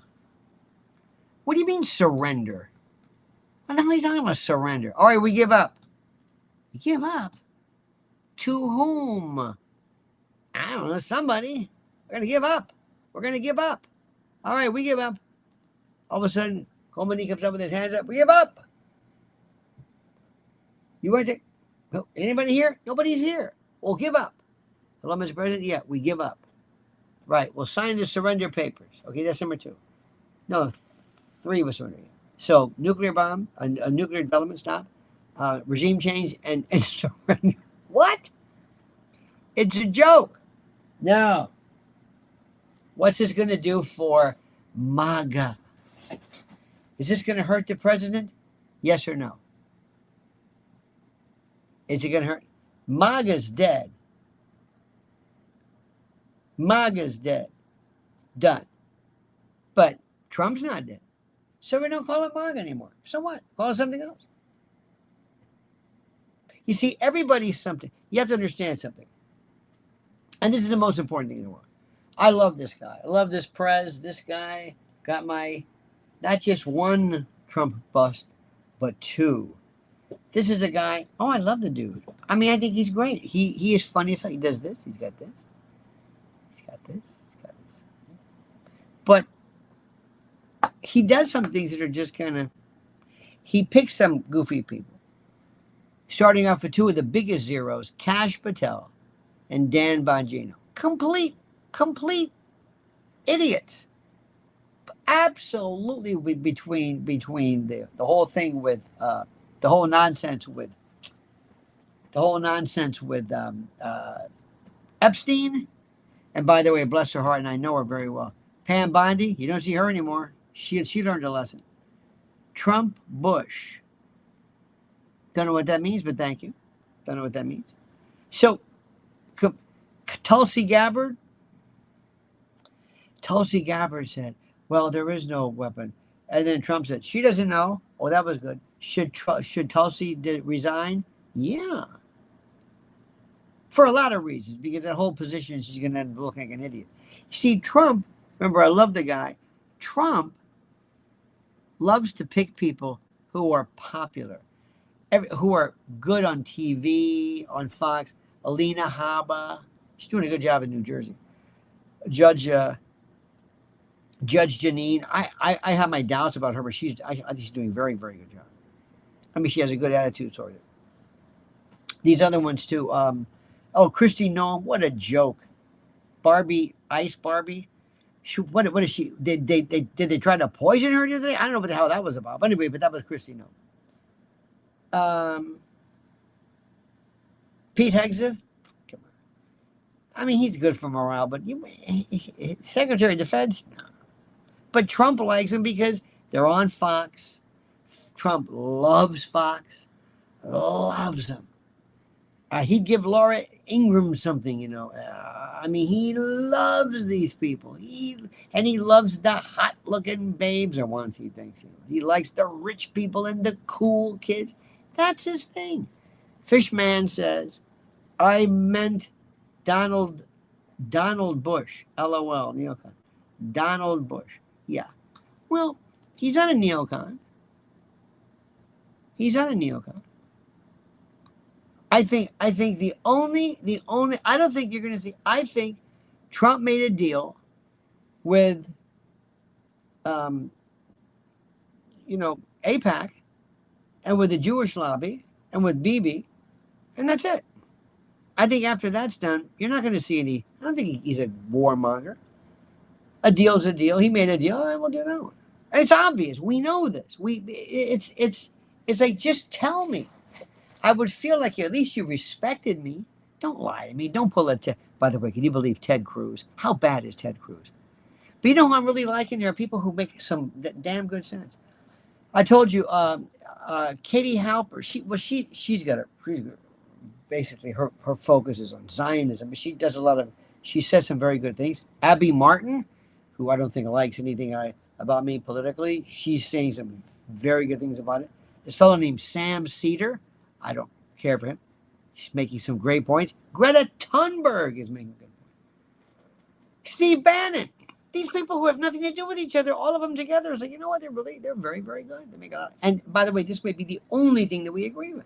What do you mean surrender? What the hell are you talking about surrender? All right, we give up. We give up? To whom? I don't know, somebody. We're going to give up. We're going to give up. All right, we give up. All of a sudden, Khomeini comes up with his hands up. We give up. You want to take? Anybody here? Nobody's here. We'll give up. Hello, Mr. President? Yeah, we give up. Right, we'll sign the surrender papers. Okay, that's number two. No, three was surrendering. So, nuclear bomb, a nuclear development stop, regime change, and surrender. What? It's a joke. No. What's this going to do for MAGA? Is this going to hurt the president? Yes or no? Is it going to hurt? MAGA's dead. MAGA's dead. Done. But Trump's not dead. So we don't call it MAGA anymore. So what? Call it something else. You see, everybody's something. You have to understand something. And this is the most important thing in the world. I love this guy. I love this prez. This guy got my, not just one Trump bust, but two. This is a guy, oh, I love the dude. I mean, I think he's great. He is funny. He does this. He's got this. He's got this. He's got this. But he does some things that are just kind of, he picks some goofy people. Starting off with two of the biggest zeros, Kash Patel and Dan Bongino. Complete idiots. Absolutely between the whole thing with the whole nonsense with Epstein. And by the way, bless her heart, and I know her very well. Pam Bondi, you don't see her anymore. She learned a lesson. Trump, Bush. Don't know what that means, but thank you. Don't know what that means. So, Tulsi Gabbard said, well, there is no weapon. And then Trump said, she doesn't know. Oh, that was good. Should Tulsi resign? Yeah. For a lot of reasons, because that whole position, she's going to end up looking like an idiot. You see, Trump, remember, I love the guy. Trump loves to pick people who are popular, who are good on TV, on Fox. Alina Habba, she's doing a good job in New Jersey. Judge Janine, I have my doubts about her, but I think she's doing a very, very good job. I mean, she has a good attitude toward it. These other ones too. Kristi Noem, what a joke. Barbie, Ice Barbie. What is she? Did they try to poison her the other day? I don't know what the hell that was about. But anyway, but that was Kristi Noem. Pete Hegseth. Come on. I mean, he's good for morale, but Secretary of Defense, no. But Trump likes him because they're on Fox. Trump loves Fox. Loves them. He'd give Laura Ingraham something, I mean, he loves these people. He loves the hot-looking babes, or once he thinks. He likes the rich people and the cool kids. That's his thing. Fishman says, I meant Donald Bush. LOL, neocon. Donald Bush. Yeah. Well, he's not a neocon. He's not a neocon. I think the only I don't think you're going to see. I think Trump made a deal with AIPAC and with the Jewish lobby and with Bibi, and that's it. I think after that's done, you're not going to see any. I don't think he's a warmonger. A deal's a deal. He made a deal. All right, we'll do that one. It's obvious. We know this. It's like, just tell me. I would feel like at least you respected me. Don't lie to me. Don't pull that. By the way, can you believe Ted Cruz? How bad is Ted Cruz? But you know who I'm really liking? There are people who make some damn good sense. I told you, Katie Halper. She's got basically her focus is on Zionism. She does a lot of. She says some very good things. Abby Martin, who I don't think likes anything about me politically, she's saying some very good things about it. This fellow named Sam Cedar, I don't care for him. He's making some great points. Greta Thunberg is making good points. Steve Bannon. These people who have nothing to do with each other, all of them together, is like, you know what? They're very, very good. They make a lot. And by the way, this may be the only thing that we agree with.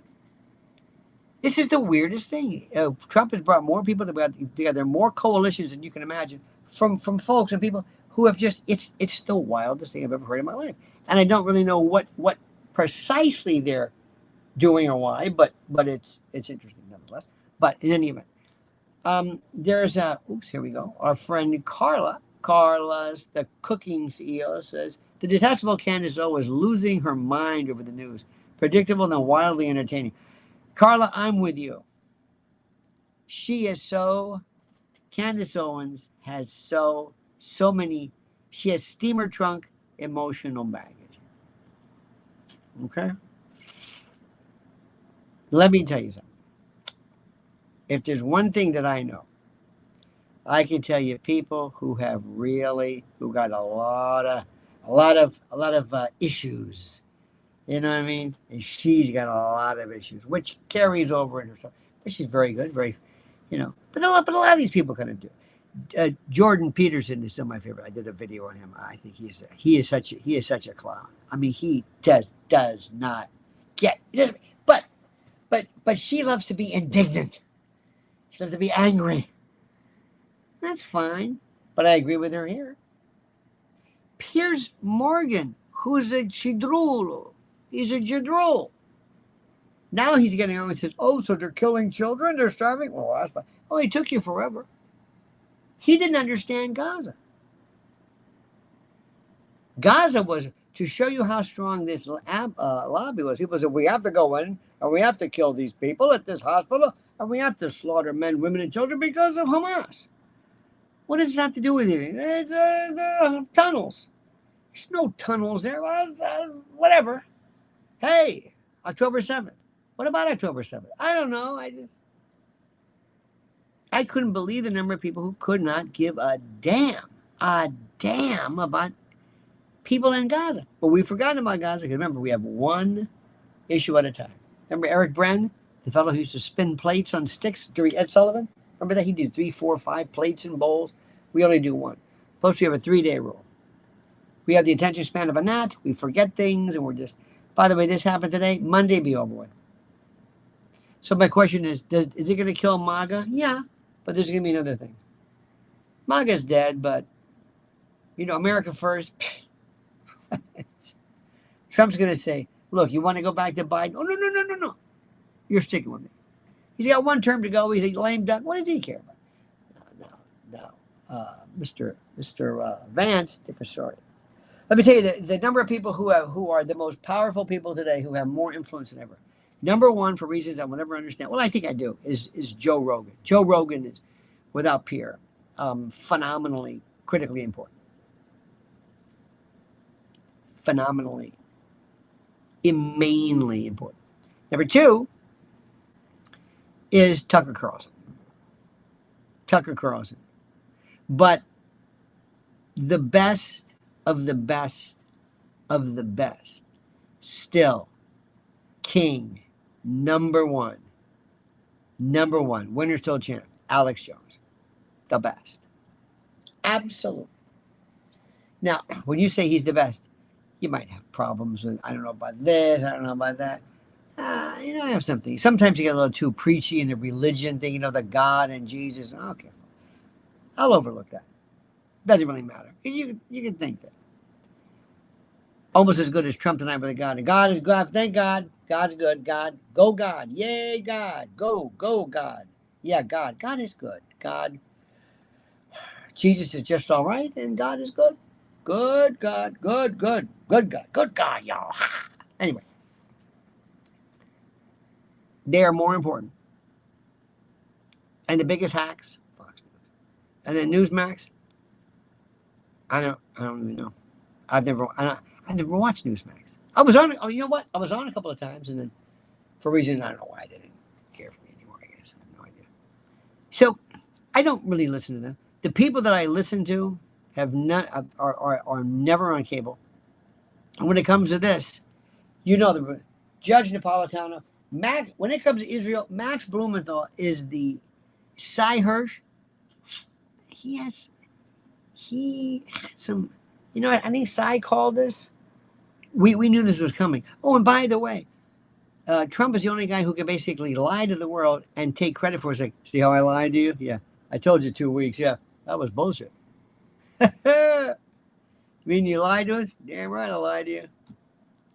This is the weirdest thing. Trump has brought more people together, more coalitions than you can imagine, from folks and people who have just. It's the wildest thing I've ever heard in my life, and I don't really know what precisely they're doing or why, but it's interesting nonetheless. But in any event, there's here we go. Our friend Carla. Carla's the cooking CEO says the detestable Candace O is losing her mind over the news, predictable and wildly entertaining. Carla, I'm with you. She is Candace Owens has so many. She has steamer trunk emotional baggage. Okay. Let me tell you something. If there's one thing that I know, I can tell you people who got a lot of issues. You know what I mean? And she's got a lot of issues, which carries over in herself. But she's very good, But a lot of these people kind of do. Jordan Peterson is still my favorite. I did a video on him. I think he is such a clown. I mean, he does not get. But she loves to be indignant. She loves to be angry. That's fine, but I agree with her here. Piers Morgan, who's a chidrulo. He's a jadrol. Now he's getting on and says, oh, so they're killing children? They're starving? Well, that's fine. Oh, he took you forever. He didn't understand Gaza. Gaza was to show you how strong this lobby was. People said, we have to go in and we have to kill these people at this hospital and we have to slaughter men, women, and children because of Hamas. What does it have to do with anything? It's tunnels. There's no tunnels there. Well, whatever. Hey, October 7th. What about October 7th? I don't know. I couldn't believe the number of people who could not give a damn about people in Gaza. But we've forgotten about Gaza because remember, we have one issue at a time. Remember Eric Bren, the fellow who used to spin plates on sticks during Ed Sullivan? Remember that? He did 3, 4, 5 plates and bowls. We only do one. Plus, we have a 3-day rule. We have the attention span of a gnat. We forget things, and we're just. By the way, this happened today. Monday be over with. So my question is it going to kill MAGA? Yeah, but there's going to be another thing. MAGA's dead, but, America first. Trump's going to say, look, you want to go back to Biden? Oh, no. You're sticking with me. He's got one term to go. He's a lame duck. What does he care about? No. Mr. Vance, different story. Let me tell you the number of people who are the most powerful people today who have more influence than ever. Number one, for reasons I will never understand. Well, I think I do. Is Joe Rogan. Joe Rogan is, without peer, phenomenally, critically important. Phenomenally, immensely important. Number two is Tucker Carlson. But the best of the best of the best, still king, number one, winner still champ, Alex Jones, the best. Absolutely. Now, when you say he's the best, you might have problems with, I don't know about this, I don't know about that. I have something. Sometimes you get a little too preachy in the religion thing, the God and Jesus. Okay. I'll overlook that. Doesn't really matter. You can think that. Almost as good as Trump tonight with a God. And God is God. Thank God. God's good. God. Go God. Yay, God. Go God. Yeah, God. God is good. God. Jesus is just all right, and God is good. Good God. Good God. Good God, y'all. Ha. Anyway. They are more important And the biggest hacks, Fox News. And then Newsmax, I don't even know. I've never watched Newsmax. I was on. Oh, you know what? I was on a couple of times, and then for reasons I don't know why they didn't care for me anymore. I guess I have no idea. So I don't really listen to them. The people that I listen to have not are never on cable. And when it comes to this, you know the Judge Napolitano, Max. When it comes to Israel, Max Blumenthal is the Cy Hirsch. He had some. You know what? I think Cy called this. We knew this was coming. Oh, and by the way, Trump is the only guy who can basically lie to the world and take credit for it. It's like, see how I lied to you? Yeah. I told you 2 weeks. Yeah. That was bullshit. Mean you lied to us? Damn right I lied to you.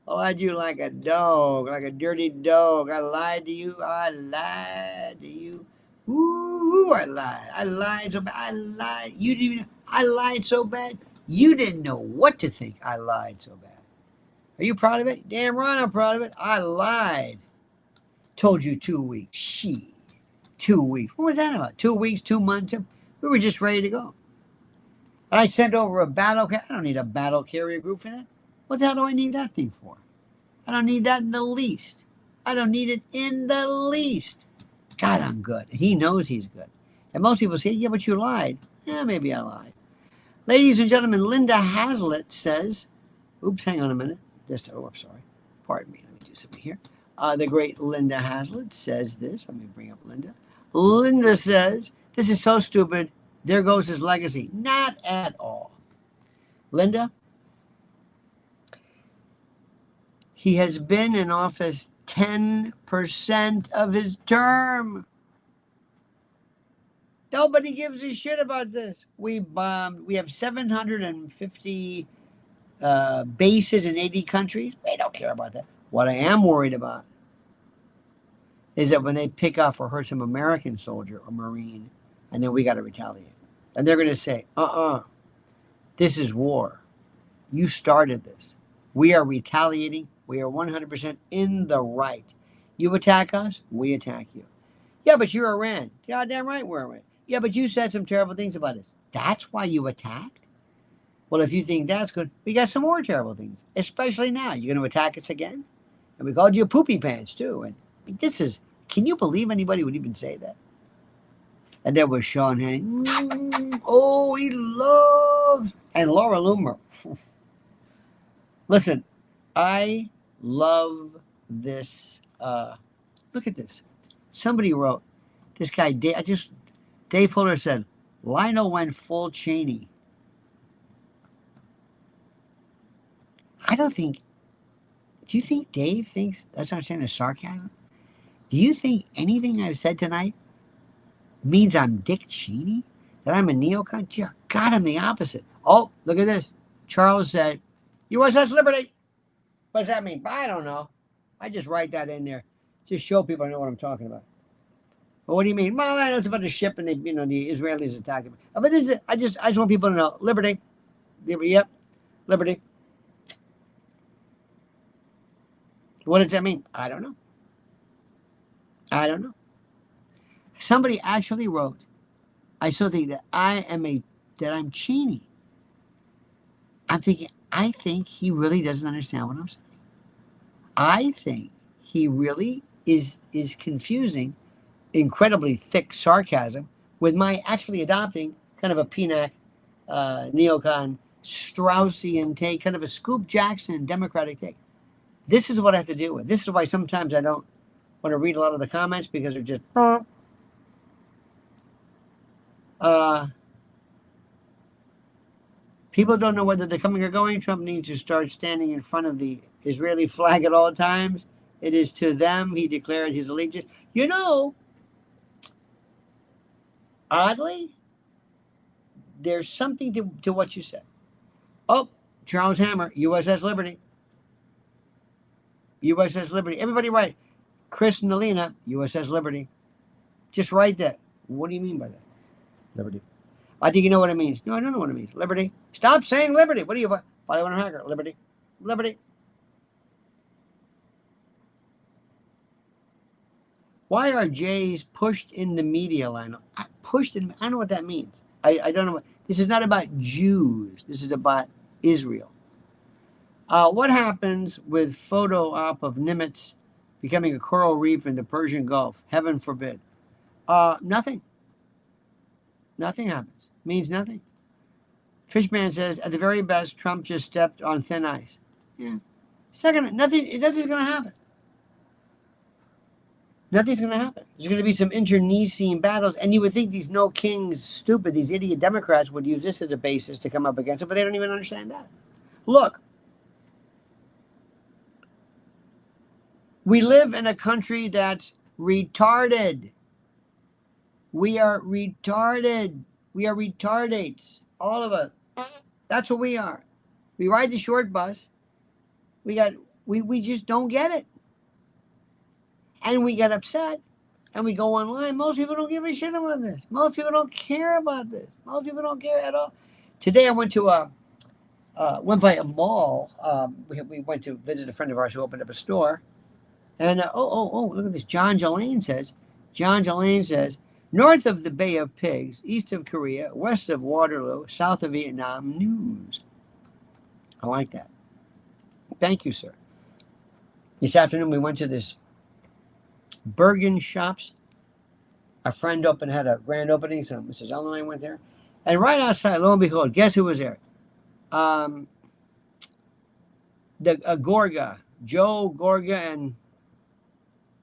I lied to you like a dog, like a dirty dog. I lied to you. I lied to you. Ooh, I lied. I lied so bad. I lied. You didn't even, I lied so bad. You didn't know what to think. I lied so bad. Are you proud of it? Damn right I'm proud of it. I lied. Told you 2 weeks. Shit. 2 weeks. What was that about? 2 weeks, 2 months? We were just ready to go. And I sent over a battle. I don't need a battle carrier group for that. What the hell do I need that thing for? I don't need that in the least. I don't need it in the least. God, I'm good. He knows he's good. And most people say, yeah, but you lied. Yeah, maybe I lied. Ladies and gentlemen, Linda Hazlitt says, oops, hang on a minute. I'm sorry. Pardon me. Let me do something here. The great Linda Hazlitt says this. Let me bring up Linda. Linda says, this is so stupid. There goes his legacy. Not at all. Linda, he has been in office 10% of his term. Nobody gives a shit about this. We bombed. We have 750 bases in 80 countries. They don't care about that. What I am worried about is that when they pick off or hurt some American soldier or Marine, and then we got to retaliate. And they're going to say, this is war. You started this. We are retaliating. We are 100% in the right. You attack us, we attack you. Yeah, but you're Iran. Goddamn right we're Iran. Yeah, but you said some terrible things about us. That's why you attacked? Well, if you think that's good, we got some more terrible things, especially now. You're going to attack us again? And we called you poopy pants, too. And this is, can you believe anybody would even say that? And there was Sean Hannity. Oh, he loves. And Laura Loomer. Listen, I love this. Look at this. Somebody wrote, this guy, Dave Fuller said, Lionel went full Cheney. I don't think, do you think Dave thinks, that's what I'm saying, is sarcasm? Do you think anything I've said tonight means I'm Dick Cheney? That I'm a neocon? Dear God, I'm the opposite. Oh, look at this. Charles said, USS Liberty. What does that mean? I don't know. I just write that in there. Just show people I know what I'm talking about. Well, what do you mean? Well, I know it's about the ship and the Israelis attacked it. But this is, I just want people to know. Liberty. Yep. Liberty. What does that mean? I don't know. Somebody actually wrote, I still think that I'm Cheney. I'm thinking, I think he really doesn't understand what I'm saying. I think he really is confusing incredibly thick sarcasm with my actually adopting kind of a PNAC, neocon, Straussian take, kind of a Scoop Jackson Democratic take. This is what I have to deal with. This is why sometimes I don't want to read a lot of the comments because they're just people don't know whether they're coming or going. Trump needs to start standing in front of the Israeli flag at all times. It is to them he declared his allegiance. You know, oddly, there's something to what you said. Oh, Charles Hammer, USS Liberty. USS Liberty. Everybody write. Chris Nalina, USS Liberty. Just write that. What do you mean by that? Liberty. I think you know what it means. No, I don't know what it means. Liberty. Stop saying liberty. What are you? Follow on a hacker. Liberty. Liberty. Why are Jays pushed in the media, Lionel? Pushed in, I don't know what that means. I don't know. This is not about Jews. This is about Israel. What happens with photo op of Nimitz becoming a coral reef in the Persian Gulf? Heaven forbid. Nothing. Nothing happens. Means nothing. Fishman says, at the very best, Trump just stepped on thin ice. Yeah. Nothing's going to happen. Nothing's going to happen. There's going to be some internecine battles, and you would think these no kings, stupid, these idiot Democrats would use this as a basis to come up against it, but they don't even understand that. Look, we live in a country that's retarded. We are retarded. We are retardates. All of us. That's what we are. We ride the short bus. We just don't get it. And we get upset. And we go online. Most people don't give a shit about this. Most people don't care about this. Most people don't care at all. Today I went to went by a mall. We went to visit a friend of ours who opened up a store. And look at this. John Jelaine says, north of the Bay of Pigs, east of Korea, west of Waterloo, south of Vietnam, news. I like that. Thank you, sir. This afternoon we went to this Bergen Shops. A friend had a grand opening, so Mrs. Ellen and I went there. And right outside, lo and behold, guess who was there? Gorga, Joe Gorga, and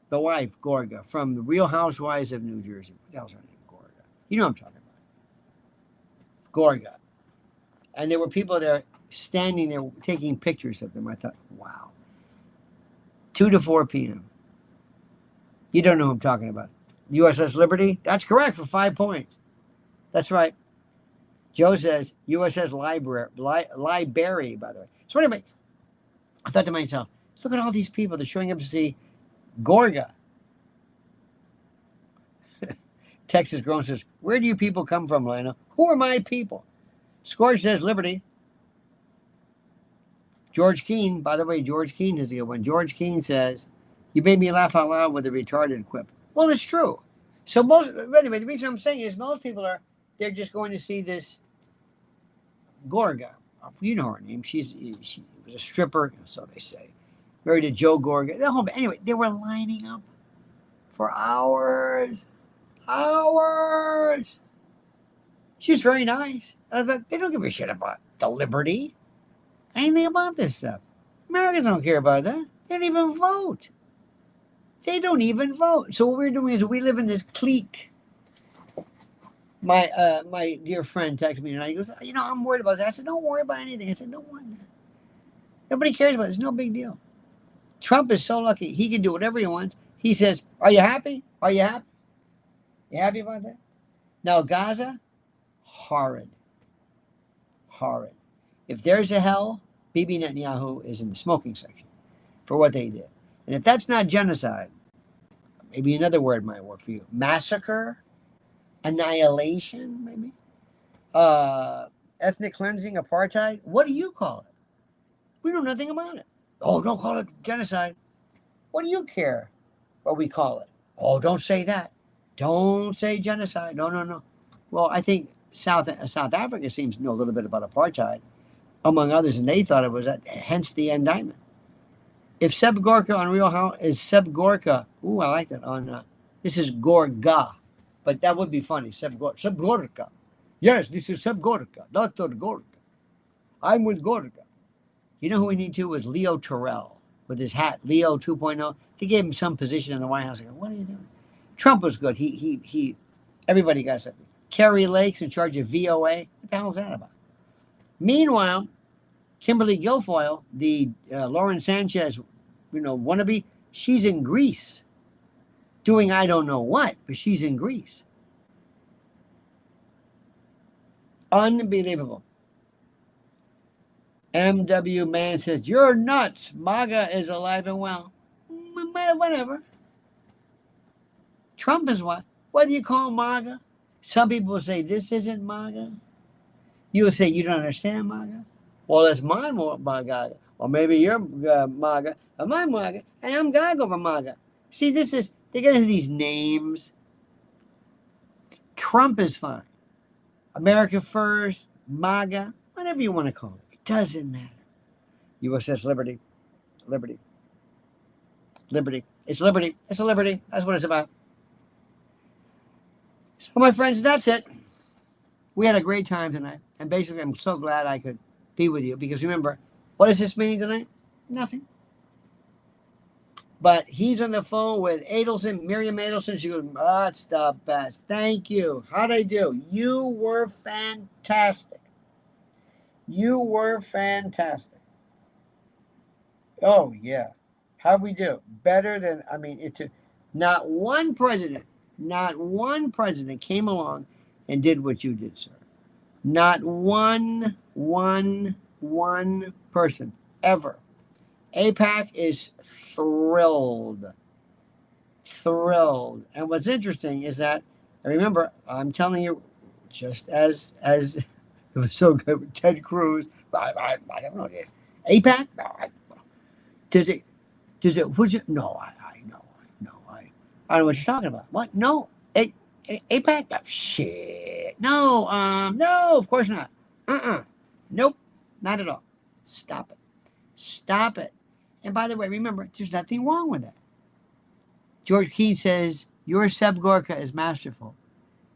the wife, Gorga, from the Real Housewives of New Jersey. What the hell's her name? Gorga. You know what I'm talking about. Gorga. And there were people there standing there taking pictures of them. I thought, wow. 2 to 4 p.m. You don't know who I'm talking about. USS Liberty? That's correct for 5 points. That's right. Joe says USS Library, by the way. So anyway, I thought to myself, look at all these people. They're showing up to see Gorga. Texas Grown says, where do you people come from, Lionel? Who are my people? Scorch says Liberty. George Keane, by the way, George Keane is the one. George Keane says, you made me laugh out loud with a retarded quip. Well, it's true. So anyway, the reason I'm saying is most people they're just going to see this Gorga. You know her name. She was a stripper, so they say. Married to Joe Gorga. Anyway, they were lining up for hours. Hours. She was very nice. I thought, they don't give a shit about the Liberty. Anything about this stuff. Americans don't care about that. They don't even vote. They don't even vote. So what we're doing is we live in this clique. My dear friend texted me tonight. He goes, I'm worried about that. I said, don't worry about anything. I said, don't worry. Nobody cares about it. It's no big deal. Trump is so lucky. He can do whatever he wants. He says, are you happy? Are you happy? You happy about that? Now, Gaza, horrid. Horrid. If there's a hell, Bibi Netanyahu is in the smoking section for what they did. And if that's not genocide, maybe another word might work for you. Massacre, annihilation, maybe. Ethnic cleansing, apartheid. What do you call it? We know nothing about it. Oh, don't call it genocide. What do you care what we call it? Oh, don't say that. Don't say genocide. No. Well, I think South Africa seems to know a little bit about apartheid, among others, and they thought it was that, hence the indictment. If Seb Gorka on Real House is Seb Gorka, ooh, I like that. This is Gorga, but that would be funny. Seb Gorka. Yes, this is Seb Gorka, Dr. Gorka. I'm with Gorka. You know who we need to was Leo Terrell with his hat, Leo 2.0. They gave him some position in the White House. I go, what are you doing? Trump was good. He everybody got something. Kerry Lake's in charge of VOA. What the hell is that about? Meanwhile, Kimberly Guilfoyle, the Lauren Sanchez, wannabe, she's in Greece doing I don't know what, but she's in Greece. Unbelievable. MW Man says, you're nuts. MAGA is alive and well. Whatever. Trump is what? What do you call MAGA? Some people will say, this isn't MAGA. You will say, you don't understand MAGA? Well, it's my MAGA. Or maybe you're MAGA, or my MAGA, and I'm Gaga over MAGA. See, this They get into these names. Trump is fine. America first, MAGA, whatever you want to call it. It doesn't matter. USS Liberty. Liberty. Liberty. It's liberty. It's a liberty. That's what it's about. So, my friends, that's it. We had a great time tonight. And basically, I'm so glad I could be with you. Because remember, what is this meeting tonight? Nothing. But he's on the phone with Adelson, Miriam Adelson. She goes, that's the best. Thank you. How'd I do? You were fantastic. You were fantastic. Oh, yeah. How'd we do? Better than, not one president came along and did what you did, sir. Not one person ever. AIPAC is thrilled. And what's interesting is that, remember, I'm telling you, just as it was so good with Ted Cruz, I don't know. AIPAC? No, does it, no, I know. I don't know what you're talking about. What? No. AIPAC? Oh, shit. No, of course not. Nope, not at all. Stop it. And by the way, remember, there's nothing wrong with that. George Keane says, your Seb Gorka is masterful.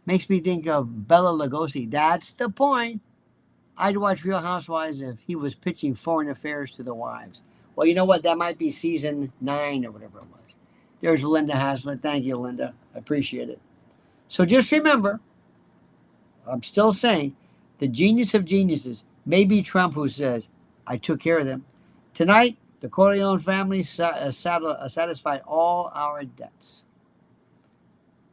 Makes me think of Bela Lugosi. That's the point. I'd watch Real Housewives if he was pitching foreign affairs to the wives. Well, you know what? That might be season 9 or whatever it was. There's Linda Haslett. Thank you, Linda. I appreciate it. So just remember, I'm still saying, the genius of geniuses may be Trump, who says, I took care of them. Tonight, the Corleone family satisfied all our debts.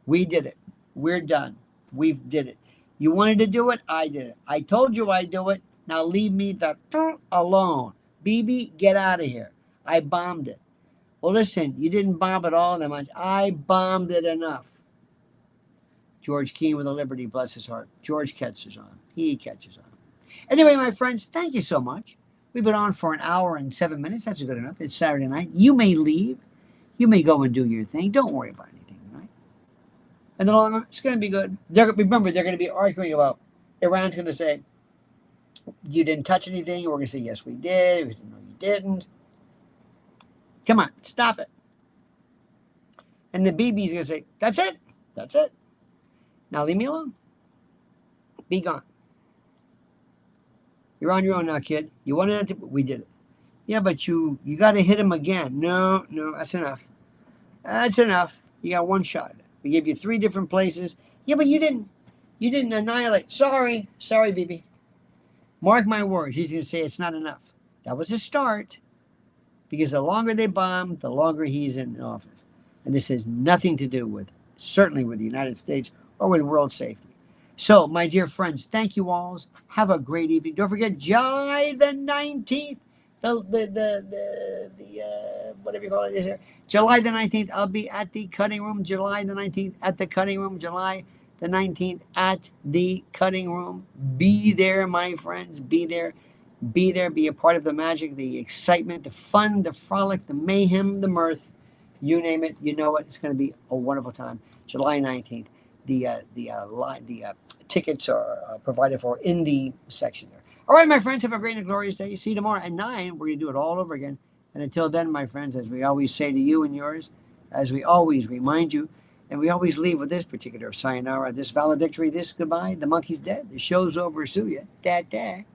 We did it. We're done. We did it. You wanted to do it? I did it. I told you I'd do it. Now leave me the alone. Bibi, get out of here. I bombed it. Well, listen, you didn't bomb it all that much. I bombed it enough. George Keane with a Liberty, bless his heart. George catches on. He catches on. Anyway, my friends, thank you so much. We've been on for 1 hour and 7 minutes. That's good enough. It's Saturday night. You may leave. You may go and do your thing. Don't worry about anything tonight. And the long run, it's going to be good. Remember, they're going to be arguing about, Iran's going to say, you didn't touch anything. We're going to say, yes, we did. We said, no, you didn't. Come on, stop it. And the BB's going to say, that's it. Now leave me alone. Be gone. You're on your own now, kid. You wanted it to, we did it. Yeah, but you got to hit him again. No, that's enough. That's enough. You got one shot. We gave you 3 different places. Yeah, but you didn't annihilate. Sorry, BB. Mark my words. He's going to say it's not enough. That was a start. Because the longer they bomb, the longer he's in office. And this has nothing to do with, certainly with the United States or with world safety. So, my dear friends, thank you all. Have a great evening. Don't forget, July the 19th, whatever you call it, is here. July the 19th, I'll be at the Cutting Room. July the 19th at the Cutting Room. July the 19th at the Cutting Room. Be there, my friends. Be there. Be there. Be a part of the magic, the excitement, the fun, the frolic, the mayhem, the mirth. You name it. You know it. It's going to be a wonderful time. July 19th. The tickets are provided for in the section there. All right, my friends, have a great and glorious day. See you tomorrow at 9. We're going to do it all over again. And until then, my friends, as we always say to you and yours, as we always remind you, and we always leave with this particular sayonara, this valedictory, this goodbye, the monkey's dead, the show's over, sue ya, da-da.